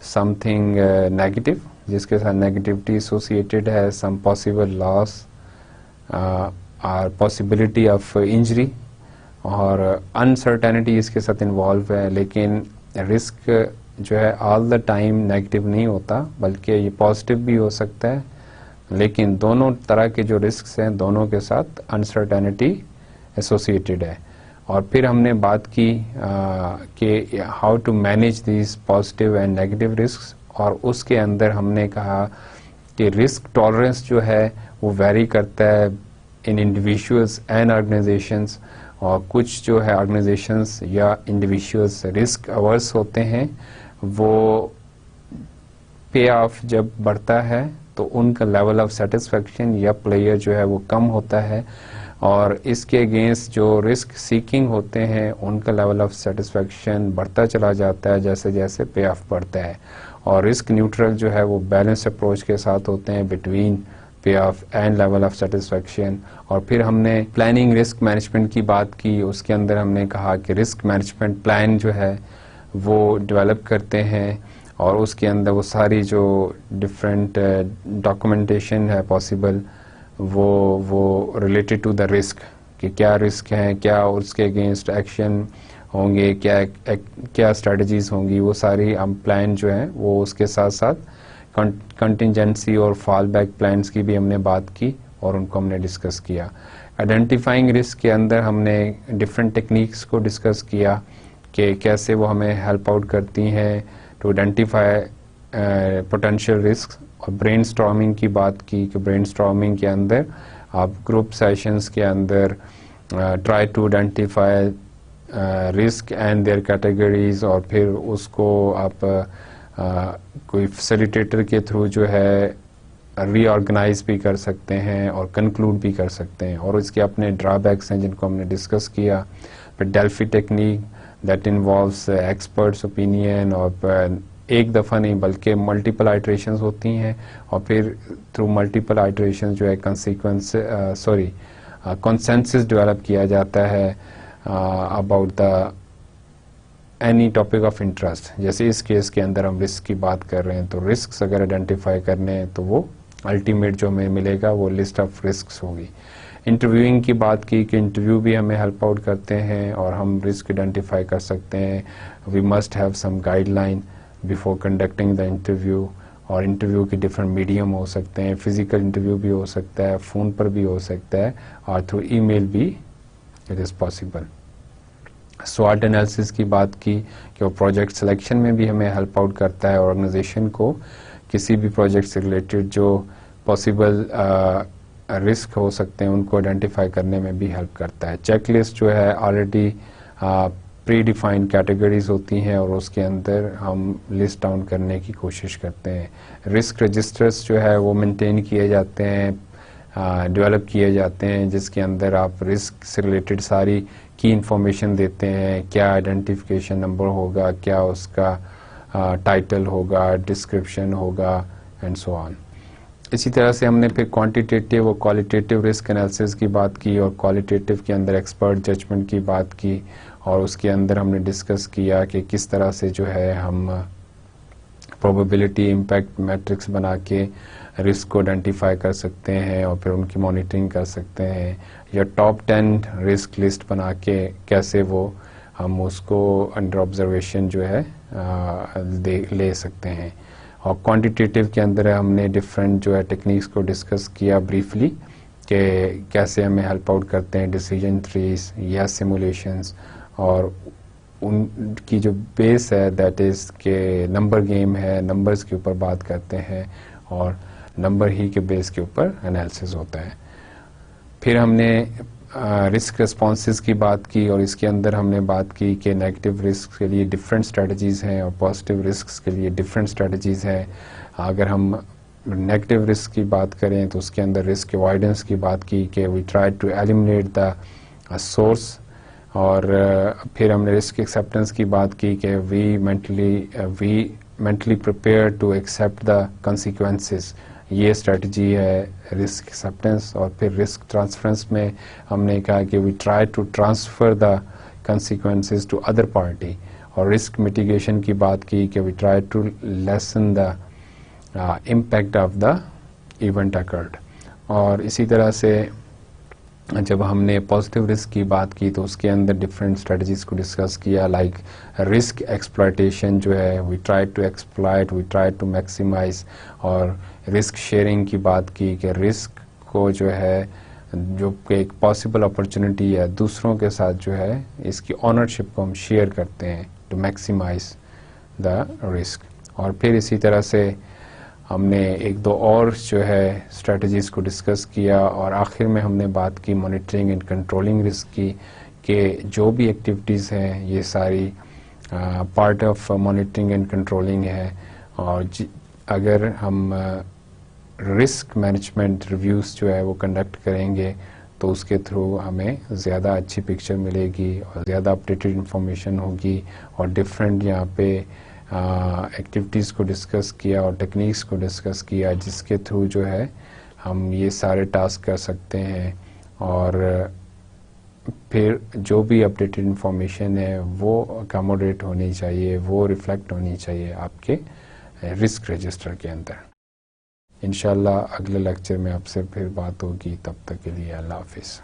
समथिंग नेगेटिव, जिसके साथ नेगेटिविटी एसोसिएटेड है, सम पॉसिबल लॉस और पॉसिबिलिटी ऑफ इंजरी, और अनसर्टेनिटी इसके साथ इन्वॉल्व है. लेकिन रिस्क जो है ऑल द टाइम नेगेटिव नहीं होता, बल्कि ये पॉजिटिव भी हो सकता है. लेकिन दोनों तरह के जो रिस्क हैं दोनों के साथ अनसर्टेनिटी एसोसिएटेड है. और फिर हमने बात की कि how to manage this positive and negative risk, और उसके अंदर हमने कहा कि रिस्क टॉलरेंस जो है वो वेरी करता है इन इंडिविजुअल्स एंड ऑर्गेनाइजेशंस. और कुछ जो है ऑर्गेनाइजेशंस या इंडिविजुअल्स रिस्क अवर्स होते हैं, वो पे ऑफ जब बढ़ता है तो उनका लेवल ऑफ सेटिस्फेक्शन या प्लेयर जो है वो कम होता है. और इसके अगेंस्ट जो रिस्क सीकिंग होते हैं उनका लेवल ऑफ सेटिस्फेक्शन बढ़ता चला जाता है जैसे जैसे पे ऑफ बढ़ता है. और रिस्क न्यूट्रल जो है वो बैलेंस अप्रोच के साथ होते हैं बिटवीन पे of and level of satisfaction. और फिर हमने प्लानिंग रिस्क मैनेजमेंट की बात की. उसके अंदर हमने कहा कि रिस्क मैनेजमेंट प्लान जो है वो डेवलप करते हैं, और उसके अंदर वो सारी जो डिफरेंट डॉक्यूमेंटेशन है पॉसिबल, वो रिलेटेड टू द रिस्क, कि क्या रिस्क है, क्या उसके अगेंस्ट एक्शन होंगे, क्या स्ट्रेटजीज होंगी, वो सारी हम प्लान जो है वो उसके साथ साथ कंटिजेंसी और फॉल बैक प्लान्स की भी हमने बात की और उनको हमने डिस्कस किया. आइडेंटिफाइंग रिस्क के अंदर हमने डिफरेंट टेक्निक्स को डिस्कस किया कि कैसे वो हमें हेल्प आउट करती हैं टू आइडेंटिफाई पोटेंशियल रिस्क. और ब्रेनस्टॉर्मिंग की बात की कि ब्रेनस्टॉर्मिंग के अंदर आप ग्रुप सेशंस के अंदर try to identify risk and their categories, और फिर उसको आप कोई फैसिलिटेटर के थ्रू जो है रीऑर्गेनाइज भी कर सकते हैं और कंक्लूड भी कर सकते हैं, और इसके अपने ड्रॉबैक्स हैं जिनको हमने डिस्कस किया। फिर Delphi technique that involves experts opinion, और एक दफ़ा नहीं बल्कि मल्टीपल आइट्रेशंस होती हैं, और फिर थ्रू मल्टीपल आइट्रेशंस जो है कंसेंसस डेवलप किया जाता है about the any topic of interest. जैसे इस केस के अंदर हम रिस्क की बात कर रहे हैं, तो रिस्क अगर आइडेंटिफाई करने हैं तो वो अल्टीमेट जो हमें मिलेगा वो लिस्ट ऑफ रिस्क होगी। इंटरव्यूइंग की बात की कि इंटरव्यू भी हमें हेल्प आउट करते हैं और हम रिस्क आइडेंटिफाई कर सकते हैं। We must have some guideline before conducting the interview, और इंटरव्यू के डिफरेंट मीडियम हो सकते हैं, फिजिकल इंटरव्यू भी हो सकता है, फ़ोन पर भी हो सकता है, और थ्रू ईमेल भी इट इज़ पॉसिबल। स्वॉट एनालिसिस की बात की कि वो प्रोजेक्ट सिलेक्शन में भी हमें हेल्प आउट करता है, ऑर्गेनाइजेशन को किसी भी प्रोजेक्ट से रिलेटेड जो पॉसिबल रिस्क हो सकते हैं उनको आइडेंटिफाई करने में भी हेल्प करता है। चेकलिस्ट जो है ऑलरेडी प्री डिफाइंड कैटेगरीज होती हैं और उसके अंदर हम लिस्ट डाउन करने की कोशिश करते हैं। रिस्क रजिस्टर्स जो है वो मेंटेन किए जाते हैं, डेवलप किए जाते हैं, जिसके अंदर आप रिस्क से रिलेटेड सारी की इंफॉर्मेशन देते हैं, क्या आइडेंटिफिकेशन नंबर होगा, क्या उसका टाइटल होगा, डिस्क्रिप्शन होगा, एंड सो ऑन। इसी तरह से हमने फिर क्वांटिटेटिव और क्वालिटेटिव रिस्क एनालिसिस की बात की, और क्वालिटेटिव के अंदर एक्सपर्ट जजमेंट की बात की, और उसके अंदर हमने डिस्कस किया कि किस तरह से जो है हम प्रोबेबिलिटी इम्पैक्ट मैट्रिक्स बना के रिस्क को आइडेंटिफाई कर सकते हैं और फिर उनकी मॉनिटरिंग कर सकते हैं, या टॉप 10 रिस्क लिस्ट बना के कैसे वो हम उसको अंडर ऑब्जर्वेशन जो है ले सकते हैं। और क्वांटिटेटिव के अंदर हमने डिफरेंट जो है टेक्निक्स को डिस्कस किया ब्रीफली कि कैसे हमें हेल्प आउट करते हैं डिसीजन ट्रीज या सिमुलेशंस, और उनकी जो बेस है दैट इज़ के नंबर गेम है, नंबर्स के ऊपर बात करते हैं और नंबर ही के बेस के ऊपर एनालिसिस होता है। फिर हमने रिस्क रिस्पॉन्सेस की बात की, और इसके अंदर हमने बात की कि नेगेटिव रिस्क के लिए डिफरेंट स्ट्रेटजीज़ हैं और पॉजिटिव रिस्क के लिए डिफरेंट स्ट्रेटजीज़ हैं। अगर हम नेगेटिव रिस्क की बात करें तो उसके अंदर रिस्क अवॉइडेंस की बात की कि we try to eliminate the source, और फिर हमने रिस्क एक्सेप्टेंस की बात की कि we mentally prepare to accept the consequences. ये स्ट्रेटजी है रिस्क एक्सेप्टेंस। और फिर रिस्क ट्रांसफरेंस में हमने कहा कि we try to transfer the consequences to other party, और रिस्क मिटिगेशन की बात की कि we try to lessen the impact of the event occurred. और इसी तरह से जब हमने पॉजिटिव रिस्क की बात की तो उसके अंदर डिफरेंट स्ट्रेटजीज को डिस्कस किया, लाइक रिस्क एक्सप्लॉयटेशन जो है we try to exploit, we try to maximise, और रिस्क शेयरिंग की बात की कि रिस्क को जो है जो एक पॉसिबल अपॉर्चुनिटी है दूसरों के साथ जो है इसकी ऑनरशिप को हम शेयर करते हैं टू मैक्सिमाइज द रिस्क। और फिर इसी तरह से हमने एक दो और जो है स्ट्रेटजीज़ को डिस्कस किया, और आखिर में हमने बात की मॉनिटरिंग एंड कंट्रोलिंग रिस्क की कि जो भी एक्टिविटीज़ हैं ये सारी part of monitoring and controlling है। और अगर हम रिस्क मैनेजमेंट रिव्यूज़ जो है वो कंडक्ट करेंगे तो उसके थ्रू हमें ज़्यादा अच्छी पिक्चर मिलेगी और ज़्यादा अपडेटेड इंफॉर्मेशन होगी, और डिफरेंट यहाँ पे एक्टिविटीज़ को डिस्कस किया और टेक्निक्स को डिस्कस किया जिसके थ्रू जो है हम ये सारे टास्क कर सकते हैं। और फिर जो भी अपडेटेड इंफॉर्मेशन है वो अकोमोडेट होनी चाहिए, वो रिफ्लेक्ट होनी चाहिए आपके रिस्क रजिस्टर के अंदर। इंशाल्लाह अगले लेक्चर में आपसे फिर बात होगी, तब तक के लिए अल्लाह हाफिज़।